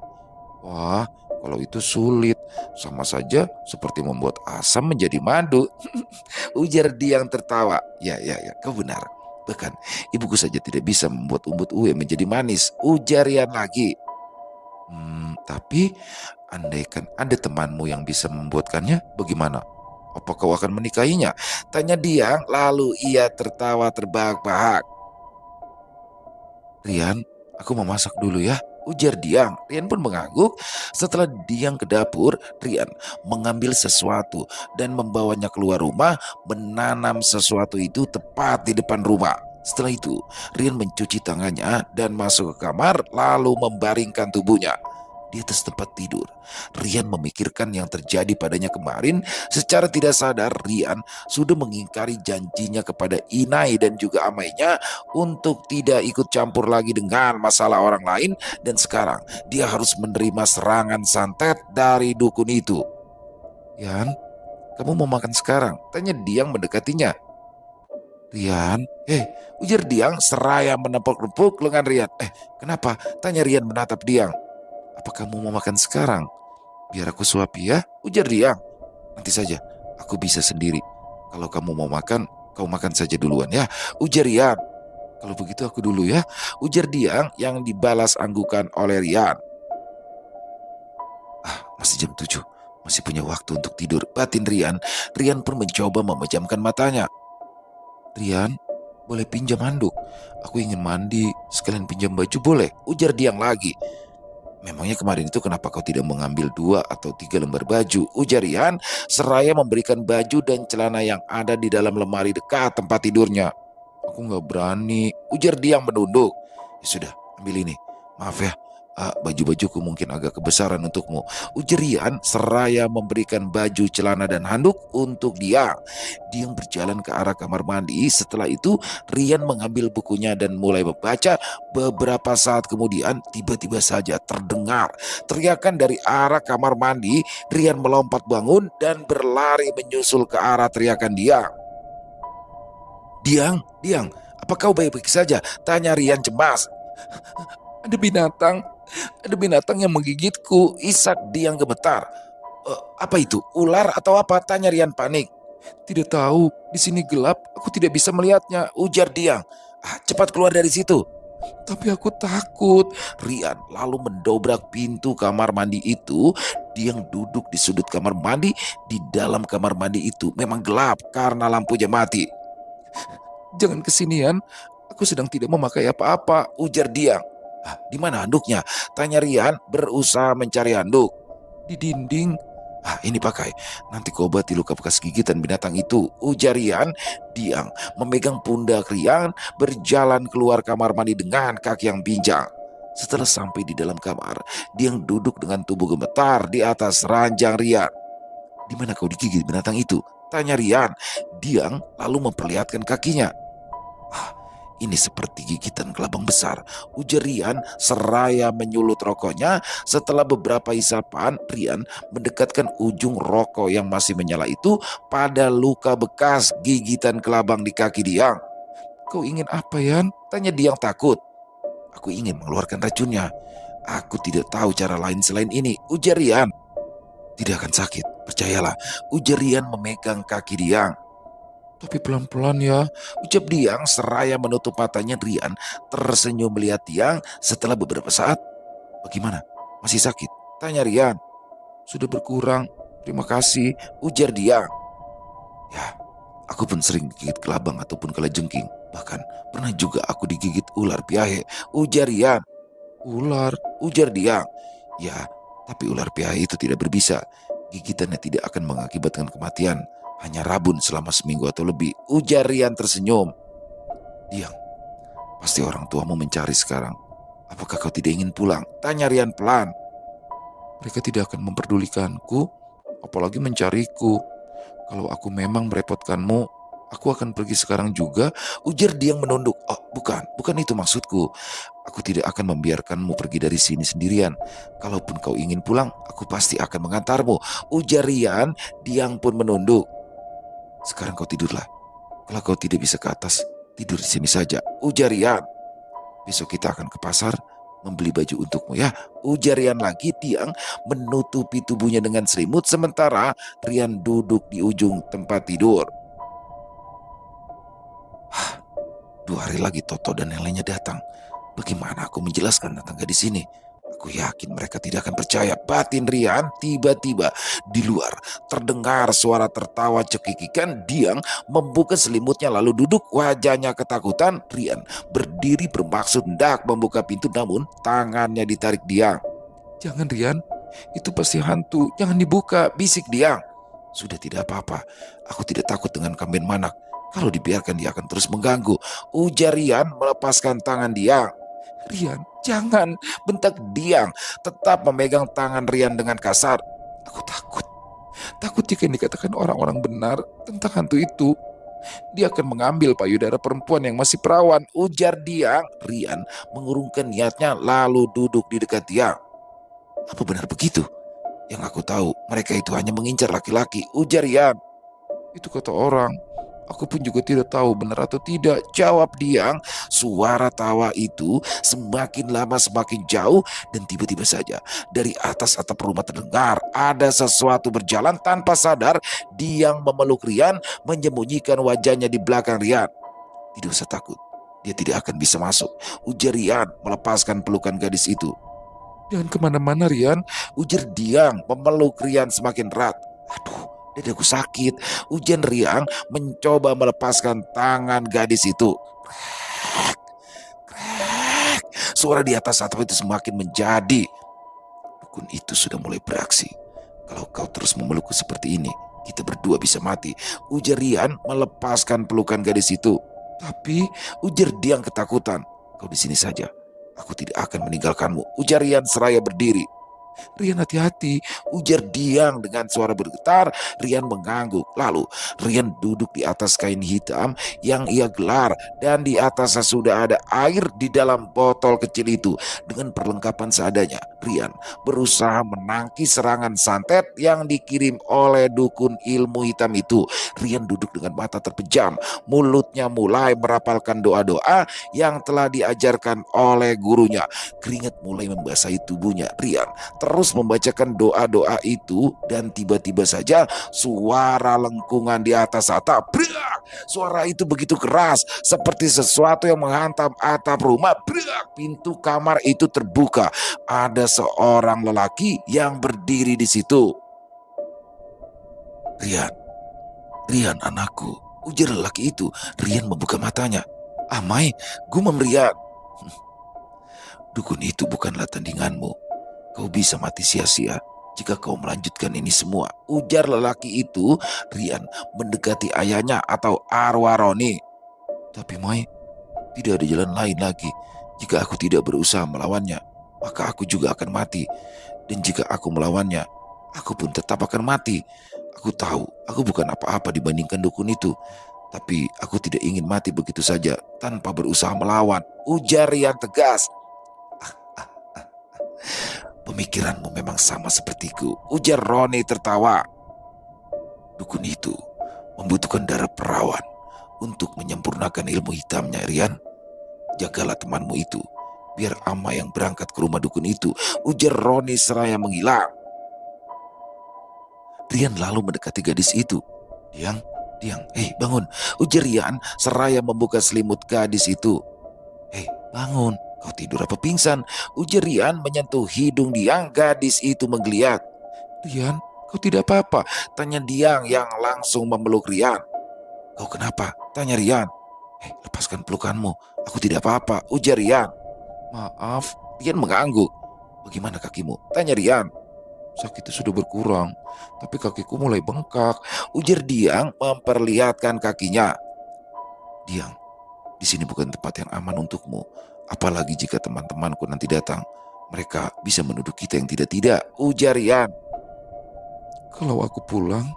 Wah, kalau itu sulit, sama saja seperti membuat asam menjadi madu, ujar Diang tertawa. Ya, kau benar. Bahkan ibuku saja tidak bisa membuat umbut uwe menjadi manis, ujar Rian lagi. Tapi andaikan ada temanmu yang bisa membuatkannya, bagaimana? Apa kau akan menikahinya? Tanya Diang, lalu ia tertawa terbahak-bahak. Rian, aku mau masak dulu ya, ujar Diang. Rian pun mengangguk. Setelah Diang ke dapur, Rian mengambil sesuatu dan membawanya keluar rumah, menanam sesuatu itu tepat di depan rumah. Setelah itu, Rian mencuci tangannya dan masuk ke kamar lalu membaringkan tubuhnya di atas tempat tidur. Rian memikirkan yang terjadi padanya kemarin. Secara tidak sadar, Rian sudah mengingkari janjinya kepada Inai dan juga amainya untuk tidak ikut campur lagi dengan masalah orang lain, dan sekarang dia harus menerima serangan santet dari dukun itu. Yan, kamu mau makan sekarang? Tanya Diang mendekatinya. Rian, ujar Diang seraya menepuk-nepuk lengan Rian. Kenapa? Tanya Rian menatap Diang. Apa kamu mau makan sekarang? Biar aku suapi ya, ujar Diang. Nanti saja, aku bisa sendiri. Kalau kamu mau makan, kau makan saja duluan ya, ujar Rian. Kalau begitu aku dulu ya, ujar Diang yang dibalas anggukan oleh Rian. Masih jam 7, masih punya waktu untuk tidur, batin Rian. Rian pun mencoba memejamkan matanya. Rian, boleh pinjam handuk? Aku ingin mandi, sekalian pinjam baju boleh, ujar Diang lagi. Memangnya kemarin itu kenapa kau tidak mengambil 2 atau 3 lembar baju, ujar Rian seraya memberikan baju dan celana yang ada di dalam lemari dekat tempat tidurnya. Aku gak berani, ujar Diang menunduk. Ya sudah, ambil ini. Maaf ya, baju-bajuku mungkin agak kebesaran untukmu, ujar Rian seraya memberikan baju, celana dan handuk untuk Diang. Diang berjalan ke arah kamar mandi. Setelah itu Rian mengambil bukunya dan mulai membaca. Beberapa saat kemudian tiba-tiba saja terdengar teriakan dari arah kamar mandi. Rian melompat bangun dan berlari menyusul ke arah teriakan Diang. Diang, apa kau baik-baik saja? Tanya Rian cemas. Ada binatang yang menggigitku, isak Diang gemetar. Apa itu? Ular atau apa? Tanya Rian panik. Tidak tahu, di sini gelap, aku tidak bisa melihatnya, ujar Diang. Cepat keluar dari situ. Tapi aku takut. Rian lalu mendobrak pintu kamar mandi itu. Diang duduk di sudut kamar mandi. Di dalam kamar mandi itu memang gelap karena lampunya mati. Jangan kesinian, aku sedang tidak memakai apa-apa, ujar Diang. Di mana handuknya? Tanya Rian berusaha mencari handuk. Di dinding. Ah, ini pakai. Nanti kau obati luka bekas gigitan binatang itu, ujar Rian. Diang memegang pundak Rian, berjalan keluar kamar mandi dengan kaki yang pincang. Setelah sampai di dalam kamar, Diang duduk dengan tubuh gemetar di atas ranjang Rian. "Di mana kau digigit binatang itu?" tanya Rian. Diang lalu memperlihatkan kakinya. "Ah, ini seperti gigitan kelabang besar," ujar Rian seraya menyulut rokoknya. Setelah beberapa isapan, Rian mendekatkan ujung rokok yang masih menyala itu pada luka bekas gigitan kelabang di kaki Diang. "Kau ingin apa, Yan?" tanya Diang takut. "Aku ingin mengeluarkan racunnya. Aku tidak tahu cara lain selain ini," ujar Rian. "Tidak akan sakit, percayalah," ujar Rian memegang kaki Diang. "Tapi pelan-pelan ya," ucap Diang seraya menutup matanya. Rian tersenyum melihat Diang. Setelah beberapa saat, "Bagaimana? Masih sakit?" tanya Rian. "Sudah berkurang, terima kasih," ujar Diang. "Ya, aku pun sering digigit kelabang ataupun kalajengking. Bahkan pernah juga aku digigit ular piahe," ujar Rian. "Ular?" ujar Diang. "Ya, tapi ular piahe itu tidak berbisa. Gigitannya tidak akan mengakibatkan kematian. Hanya rabun selama seminggu atau lebih," ujar Rian tersenyum. "Diang, pasti orang tuamu mencari sekarang. Apakah kau tidak ingin pulang?" tanya Rian pelan. "Mereka tidak akan memperdulikanku, apalagi mencariku. Kalau aku memang merepotkanmu, aku akan pergi sekarang juga," ujar Diang menunduk. "Oh, bukan itu maksudku. Aku tidak akan membiarkanmu pergi dari sini sendirian. Kalaupun kau ingin pulang, aku pasti akan mengantarmu," ujar Rian. Diang pun menunduk. "Sekarang kau tidurlah. Kalau kau tidak bisa ke atas, tidur di sini saja," ujar Rian. "Besok kita akan ke pasar membeli baju untukmu ya," ujar Rian lagi. Diang menutupi tubuhnya dengan selimut sementara Rian duduk di ujung tempat tidur. 2 hari lagi Toto dan yang lainnya datang. Bagaimana aku menjelaskan tentang gadis ini? Aku yakin mereka tidak akan percaya, batin Rian. Tiba-tiba di luar terdengar suara tertawa cekikikan. Diang membuka selimutnya lalu duduk, wajahnya ketakutan. Rian berdiri bermaksud hendak membuka pintu, namun tangannya ditarik Diang. "Jangan Rian, itu pasti hantu, jangan dibuka," bisik Diang. "Sudah, tidak apa-apa, aku tidak takut dengan kambing manak. Kalau dibiarkan dia akan terus mengganggu," ujar Rian melepaskan tangan Diang. "Rian, jangan," bentak Diang tetap memegang tangan Rian dengan kasar. "Aku takut jika yang dikatakan orang-orang benar tentang hantu itu. Dia akan mengambil payudara perempuan yang masih perawan," ujar Diang. Rian mengurungkan niatnya lalu duduk di dekat Diang. "Apa benar begitu? Yang aku tahu mereka itu hanya mengincar laki-laki," ujar Rian. "Itu kata orang. Aku pun juga tidak tahu benar atau tidak," jawab Diang. Suara tawa itu semakin lama semakin jauh dan tiba-tiba saja dari atas atap rumah terdengar ada sesuatu berjalan tanpa sadar. Diang memeluk Rian, menyembunyikan wajahnya di belakang Rian. "Tidak usah takut, dia tidak akan bisa masuk," ujar Rian melepaskan pelukan gadis itu. "Jangan kemana-mana Rian," ujar Diang memeluk Rian semakin erat. "Aduh, dadaku sakit," ujar Rian mencoba melepaskan tangan gadis itu. Krek, krek. Suara di atas atap itu semakin menjadi. "Dukun itu sudah mulai beraksi. Kalau kau terus memelukku seperti ini, kita berdua bisa mati," ujar Rian melepaskan pelukan gadis itu. "Tapi," ujar Diang ketakutan. "Kau di sini saja. Aku tidak akan meninggalkanmu," ujar Rian seraya berdiri. "Rian, hati-hati," ujar Diang dengan suara bergetar. Rian mengangguk. Lalu Rian duduk di atas kain hitam yang ia gelar, dan di atasnya sudah ada air di dalam botol kecil itu. Dengan perlengkapan seadanya, Rian berusaha menangkis serangan santet yang dikirim oleh dukun ilmu hitam itu. Rian duduk dengan mata terpejam. Mulutnya mulai merapalkan doa-doa yang telah diajarkan oleh gurunya. Keringat mulai membasahi tubuhnya. Rian terus membacakan doa-doa itu dan tiba-tiba saja suara lengkungan di atas atap. Brak! Suara itu begitu keras seperti sesuatu yang menghantam atap rumah. Brak! Pintu kamar itu terbuka. Ada seorang lelaki yang berdiri di situ. "Rian, Rian anakku," ujar lelaki itu. Rian membuka matanya. "Amai," gumam Rian. "Dukun itu bukanlah tandinganmu. Kau bisa mati sia-sia. jika kau melanjutkan ini semua, ujar lelaki itu. Rian mendekati ayahnya atau arwah Roni. Tapi Mai, tidak ada jalan lain lagi. Jika aku tidak berusaha melawannya, maka aku juga akan mati. Dan jika aku melawannya, aku pun tetap akan mati. Aku tahu aku bukan apa-apa dibandingkan dukun itu, tapi aku tidak ingin mati begitu saja tanpa berusaha melawan, ujar Rian tegas. Pemikiranmu memang sama sepertiku, ujar Roni tertawa. Dukun itu membutuhkan darah perawan untuk menyempurnakan ilmu hitamnya, Rian. Jagalah temanmu itu, biar ama yang berangkat ke rumah dukun itu, ujar Roni seraya menghilang. Rian lalu mendekati gadis itu. Diang, bangun, ujar Rian seraya membuka selimut gadis itu. Bangun, kau tidur apa pingsan? Ujar Rian menyentuh hidung Diang. Gadis itu menggeliat. Rian, kau tidak apa-apa? Tanya Diang yang langsung memeluk Rian. Kau kenapa? Tanya Rian. Lepaskan pelukanmu, aku tidak apa-apa, ujar Rian. Maaf, Rian mengangguk. Bagaimana kakimu? Tanya Rian. Sakitnya sudah berkurang, tapi kakiku mulai bengkak, ujar Diang memperlihatkan kakinya. Diang, di sini bukan tempat yang aman untukmu. Apalagi jika teman-temanku nanti datang. Mereka bisa menuduh kita yang tidak-tidak, ujar Rian. Kalau aku pulang,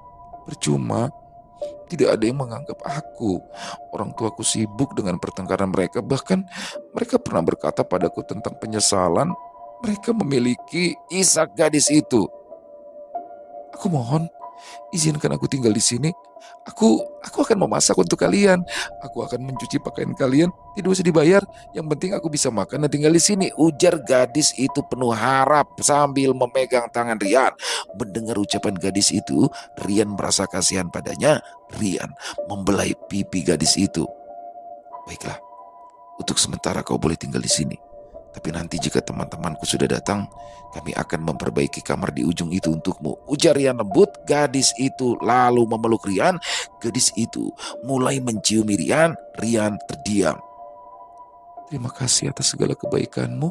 percuma. Tidak ada yang menganggap aku. Orang tuaku sibuk dengan pertengkaran mereka. Bahkan mereka pernah berkata padaku tentang penyesalan mereka memiliki, isak gadis itu. Aku mohon, izinkan aku tinggal di sini. Aku akan memasak untuk kalian. Aku akan mencuci pakaian kalian. Tidak usah dibayar. Yang penting aku bisa makan dan tinggal di sini, ujar gadis itu penuh harap sambil memegang tangan Rian. Mendengar ucapan gadis itu, Rian merasa kasihan padanya. Rian membelai pipi gadis itu. Baiklah, untuk sementara kau boleh tinggal di sini. Tapi nanti jika teman-temanku sudah datang, kami akan memperbaiki kamar di ujung itu untukmu, ujar Rian lembut. Gadis itu lalu memeluk Rian. Gadis itu mulai menciumi Rian. Rian terdiam. Terima kasih atas segala kebaikanmu.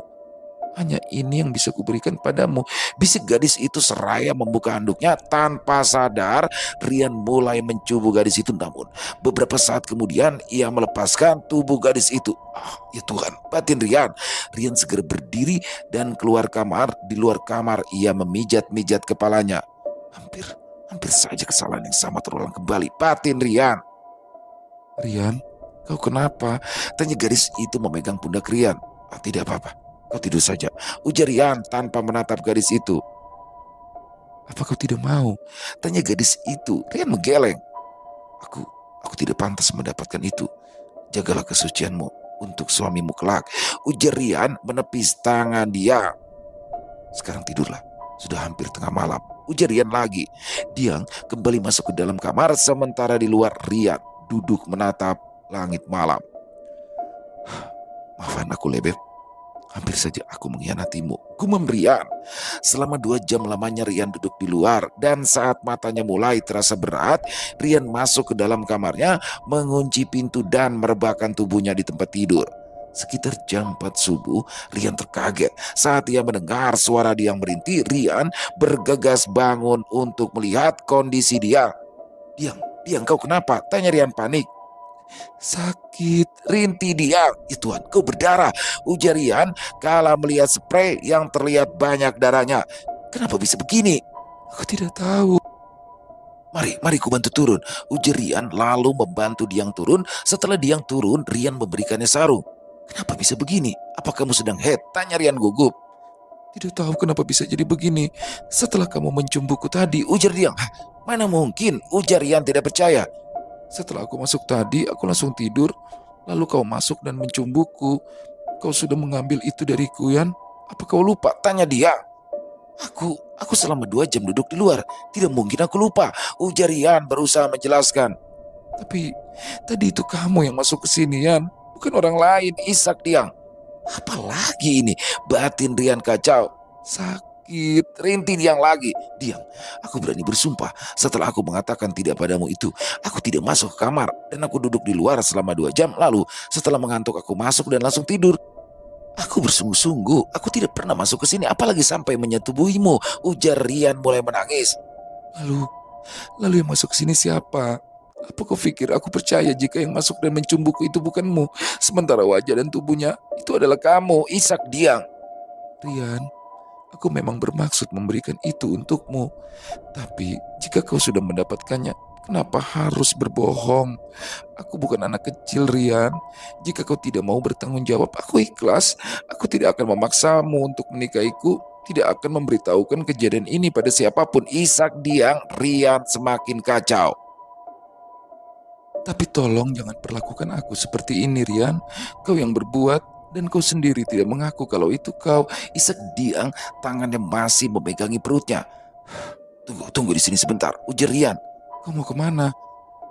Hanya ini yang bisa kuberikan padamu, bisik gadis itu seraya membuka handuknya. Tanpa sadar, Rian mulai mencubu gadis itu. Namun beberapa saat kemudian ia melepaskan tubuh gadis itu. Ya Tuhan, batin Rian. Rian segera berdiri dan keluar kamar. Di luar kamar ia memijat-mijat kepalanya. Hampir saja kesalahan yang sama terulang kembali, batin Rian. Rian, kau kenapa? Tanya gadis itu memegang pundak Rian. Tidak apa-apa, kau tidur saja, ujar Rian tanpa menatap gadis itu. Apa kau tidak mau? Tanya gadis itu. Rian menggeleng. Aku tidak pantas mendapatkan itu. Jagalah kesucianmu untuk suamimu kelak, ujar Rian menepis tangan dia. Sekarang tidurlah, sudah hampir tengah malam, ujar Rian lagi. Diang kembali masuk ke dalam kamar, sementara di luar Rian duduk menatap langit malam. Maafkan aku, Lebeb. Hampir saja aku mengkhianatimu, gumam Rian. Selama 2 jam lamanya Rian duduk di luar, dan saat matanya mulai terasa berat, Rian masuk ke dalam kamarnya, mengunci pintu dan merebahkan tubuhnya di tempat tidur. Sekitar jam 4 subuh, Rian terkaget saat ia mendengar suara Diang merintih. Rian bergegas bangun untuk melihat kondisi dia. Diang, kau kenapa? Tanya Rian panik. Sakit, rintih Diang. Ya Tuhan, kau berdarah, ujar Rian kala melihat spray yang terlihat banyak darahnya. Kenapa bisa begini? Aku tidak tahu. Mari ku bantu turun, ujar Rian lalu membantu Diang turun. Setelah Diang turun, Rian memberikannya sarung. Kenapa bisa begini? Apa kamu sedang head? Tanya Rian gugup. Tidak tahu kenapa bisa jadi begini. Setelah kamu mencium buku tadi, ujar Diang. Mana mungkin, ujar Rian tidak percaya. Setelah aku masuk tadi, aku langsung tidur. Lalu kau masuk dan mencium buku. Kau sudah mengambil itu dariku, Yan. Apa kau lupa? Tanya dia. Aku selama 2 jam duduk di luar. Tidak mungkin aku lupa, ujar Yan berusaha menjelaskan. Tapi tadi itu kamu yang masuk ke sini, Yan. Bukan orang lain, isak Diang. Apalagi ini? Batin Rian kacau. Sakit, rintih Diang lagi. Diang, aku berani bersumpah, setelah aku mengatakan tidak padamu itu, aku tidak masuk ke kamar dan aku duduk di luar selama 2 jam. Lalu setelah mengantuk aku masuk dan langsung tidur. Aku bersungguh-sungguh, aku tidak pernah masuk ke sini apalagi sampai menyetubuhimu, ujar Rian mulai menangis. Lalu, lalu yang masuk ke sini siapa? Apa kau pikir aku percaya jika yang masuk dan mencumbuku itu bukanmu, sementara wajah dan tubuhnya itu adalah kamu, Ishak diam. Rian? Aku memang bermaksud memberikan itu untukmu. Tapi jika kau sudah mendapatkannya, kenapa harus berbohong? Aku bukan anak kecil, Rian. Jika kau tidak mau bertanggung jawab, aku ikhlas. Aku tidak akan memaksamu untuk menikahiku. Tidak akan memberitahukan kejadian ini pada siapapun. Ishak diam, Rian semakin kacau. Tapi tolong jangan perlakukan aku seperti ini, Rian. Kau yang berbuat dan kau sendiri tidak mengaku kalau itu kau. Ishak diam, tangannya masih memegangi perutnya. Tunggu di sini sebentar, ujar Rian. Kau mau kemana?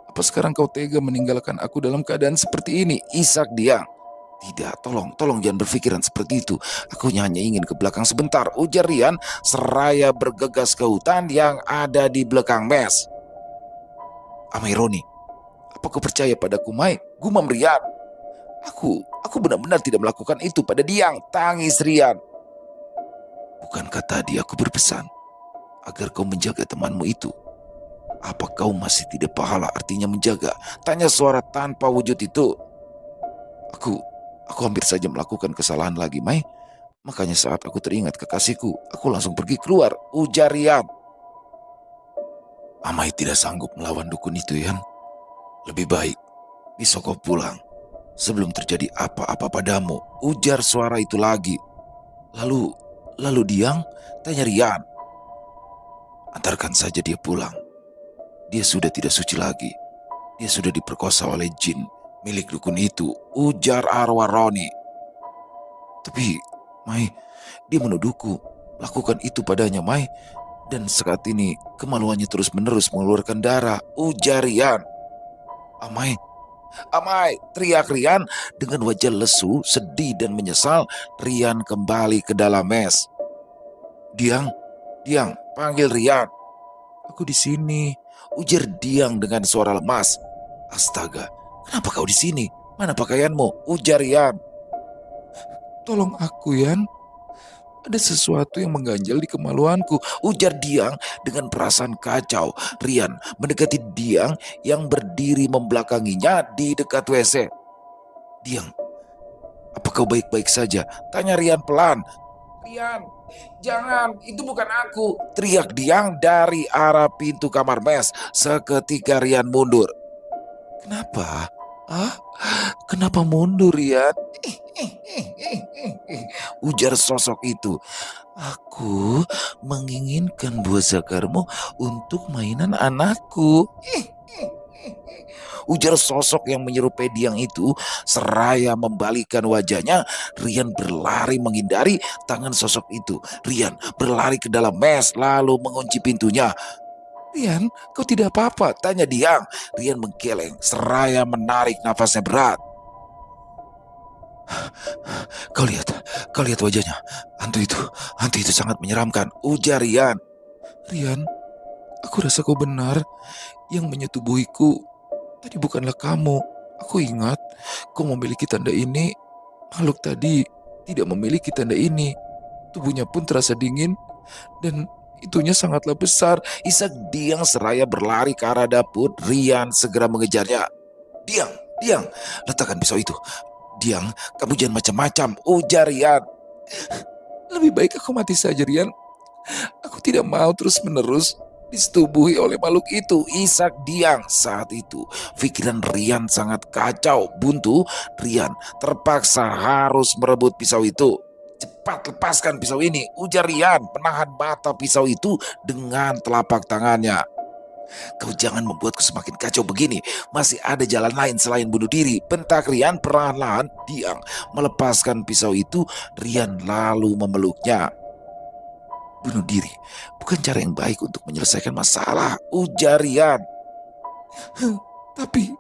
Apa sekarang kau tega meninggalkan aku dalam keadaan seperti ini? Ishak diam. Tidak, tolong jangan berpikiran seperti itu. Aku hanya ingin ke belakang sebentar, ujar Rian seraya bergegas ke hutan yang ada di belakang mes. Amai Roni, apa kau percaya padaku, Mai? Gumam Rian. Aku benar-benar tidak melakukan itu pada Diang, tangis Rian. Bukankah tadi aku berpesan agar kau menjaga temanmu itu? Apa kau masih tidak pahala artinya menjaga? Tanya suara tanpa wujud itu. Aku hampir saja melakukan kesalahan lagi, Mai. Makanya saat aku teringat kekasihku, aku langsung pergi keluar, ujar Rian. Amai tidak sanggup melawan dukun itu, Yan. Lebih baik besok kau pulang sebelum terjadi apa-apa padamu, ujar suara itu lagi. Lalu Diang, tanya Rian. Antarkan saja dia pulang. Dia sudah tidak suci lagi. Dia sudah diperkosa oleh jin milik dukun itu, ujar arwah Roni. Tapi, Mai, dia menuduhku lakukan itu padanya, Mai. Dan saat ini kemaluannya terus-menerus mengeluarkan darah, ujar Rian. Amai, teriak Rian dengan wajah lesu, sedih dan menyesal. Rian kembali ke dalam mes. Diang, panggil Rian. Aku di sini, ujar Diang dengan suara lemas. Astaga, kenapa kau di sini? Mana pakaianmu? Ujar Rian. Tolong aku, Yan. Ada sesuatu yang mengganjal di kemaluanku, ujar Diang dengan perasaan kacau. Rian mendekati Diang yang berdiri membelakanginya di dekat WC. Diang, apa kau baik-baik saja? Tanya Rian pelan. Rian, jangan, itu bukan aku, teriak Diang dari arah pintu kamar mes. Seketika Rian mundur. Kenapa? Kenapa mundur, Rian? Ujar sosok itu. Aku menginginkan buah zakarmu untuk mainan anakku. Ujar sosok yang menyerupai Diang itu seraya membalikkan wajahnya. Rian berlari menghindari tangan sosok itu. Rian berlari ke dalam mes lalu mengunci pintunya. Rian, kau tidak apa-apa? Tanya Diang. Rian menggeleng seraya menarik nafasnya berat. Kau lihat wajahnya. Hantu itu sangat menyeramkan, ujar Rian. Rian, aku rasa kau benar. Yang menyetubuhiku tadi bukanlah kamu. Aku ingat kau memiliki tanda ini. Makhluk tadi tidak memiliki tanda ini. Tubuhnya pun terasa dingin dan itunya sangatlah besar. Ishak Diang seraya berlari ke arah dapur. Rian segera mengejarnya. Diang, letakkan pisau itu. Diang, kamu jangan macam-macam, ujar Rian. Lebih baik aku mati saja, Rian. Aku tidak mau terus-menerus disetubuhi oleh makhluk itu. Ishak Diang. Saat itu pikiran Rian sangat kacau, buntu. Rian terpaksa harus merebut pisau itu. Cepat lepaskan pisau ini, ujar Rian menahan mata pisau itu dengan telapak tangannya. Kau jangan membuatku semakin kacau begini. Masih ada jalan lain selain bunuh diri, bentak Rian perlahan-lahan. Diang melepaskan pisau itu. Rian lalu memeluknya. Bunuh diri bukan cara yang baik untuk menyelesaikan masalah, ujar Rian. Tapi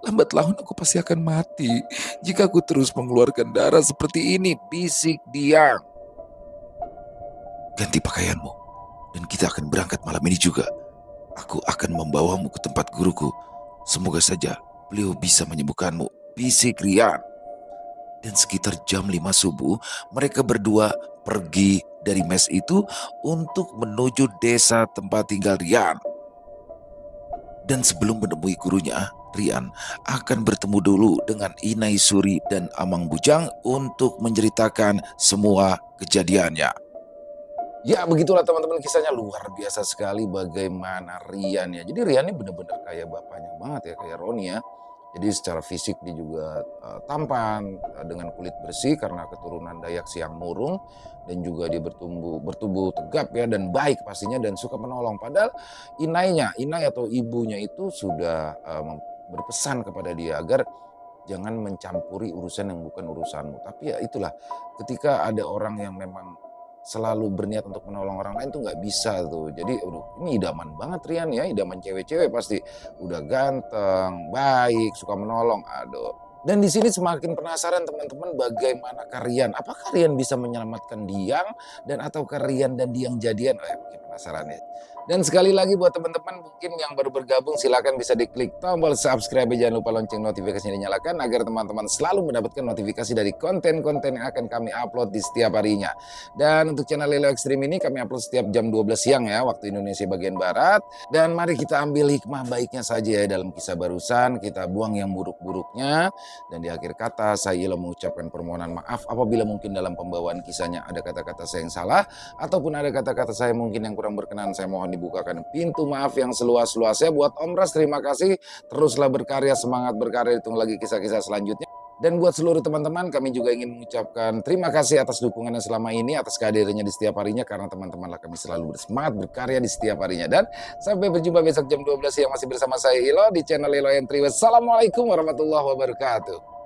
lambat laun aku pasti akan mati jika aku terus mengeluarkan darah seperti ini, bisik Diang. Ganti pakaianmu dan kita akan berangkat malam ini juga. Aku akan membawamu ke tempat guruku. Semoga saja beliau bisa menyembuhkanmu, bisik Rian. Dan sekitar jam 5 subuh, mereka berdua pergi dari mes itu untuk menuju desa tempat tinggal Rian. Dan sebelum menemui gurunya, Rian akan bertemu dulu dengan Inai Suri dan Amang Bujang untuk menceritakan semua kejadiannya. Ya begitulah teman-teman, kisahnya luar biasa sekali bagaimana Rian ya. Jadi Rian ini benar-benar kayak bapaknya banget ya, kayak Roni ya. Jadi secara fisik dia juga tampan, dengan kulit bersih karena keturunan Dayak Siang Murung, dan juga dia bertubuh tegap ya dan baik pastinya dan suka menolong. Padahal Inai atau ibunya itu sudah berpesan kepada dia agar jangan mencampuri urusan yang bukan urusanmu. Tapi ya itulah, ketika ada orang yang memang selalu berniat untuk menolong orang lain tuh nggak bisa tuh. Jadi aduh, ini idaman banget Rian ya, idaman cewek-cewek pasti. Udah ganteng, baik, suka menolong, aduh. Dan di sini semakin penasaran teman-teman, bagaimana Rian. Apakah Rian bisa menyelamatkan Diang dan ataukah Rian dan Diang jadian? Makin penasaran ya. Dan sekali lagi buat teman-teman mungkin yang baru bergabung, silakan bisa diklik tombol subscribe, jangan lupa lonceng notifikasinya dinyalakan agar teman-teman selalu mendapatkan notifikasi dari konten-konten yang akan kami upload di setiap harinya. Dan untuk channel Lilo Extreme ini kami upload setiap jam 12 siang ya, waktu Indonesia bagian Barat. Dan mari kita ambil hikmah baiknya saja ya dalam kisah barusan, kita buang yang buruk-buruknya. Dan di akhir kata saya Ilo mengucapkan permohonan maaf apabila mungkin dalam pembawaan kisahnya ada kata-kata saya yang salah, ataupun ada kata-kata saya mungkin yang kurang berkenan, saya mohon dibukakan pintu maaf yang seluas-luasnya. Buat Om Ras terima kasih, teruslah berkarya, semangat berkarya, ditunggu lagi kisah-kisah selanjutnya. Dan buat seluruh teman-teman kami juga ingin mengucapkan terima kasih atas dukungannya selama ini, atas kehadirannya di setiap harinya, karena teman-temanlah kami selalu bersemangat berkarya di setiap harinya. Dan sampai berjumpa besok jam 12 siang masih bersama saya Ilo di channel Ilo Entry. Wassalamualaikum warahmatullahi wabarakatuh.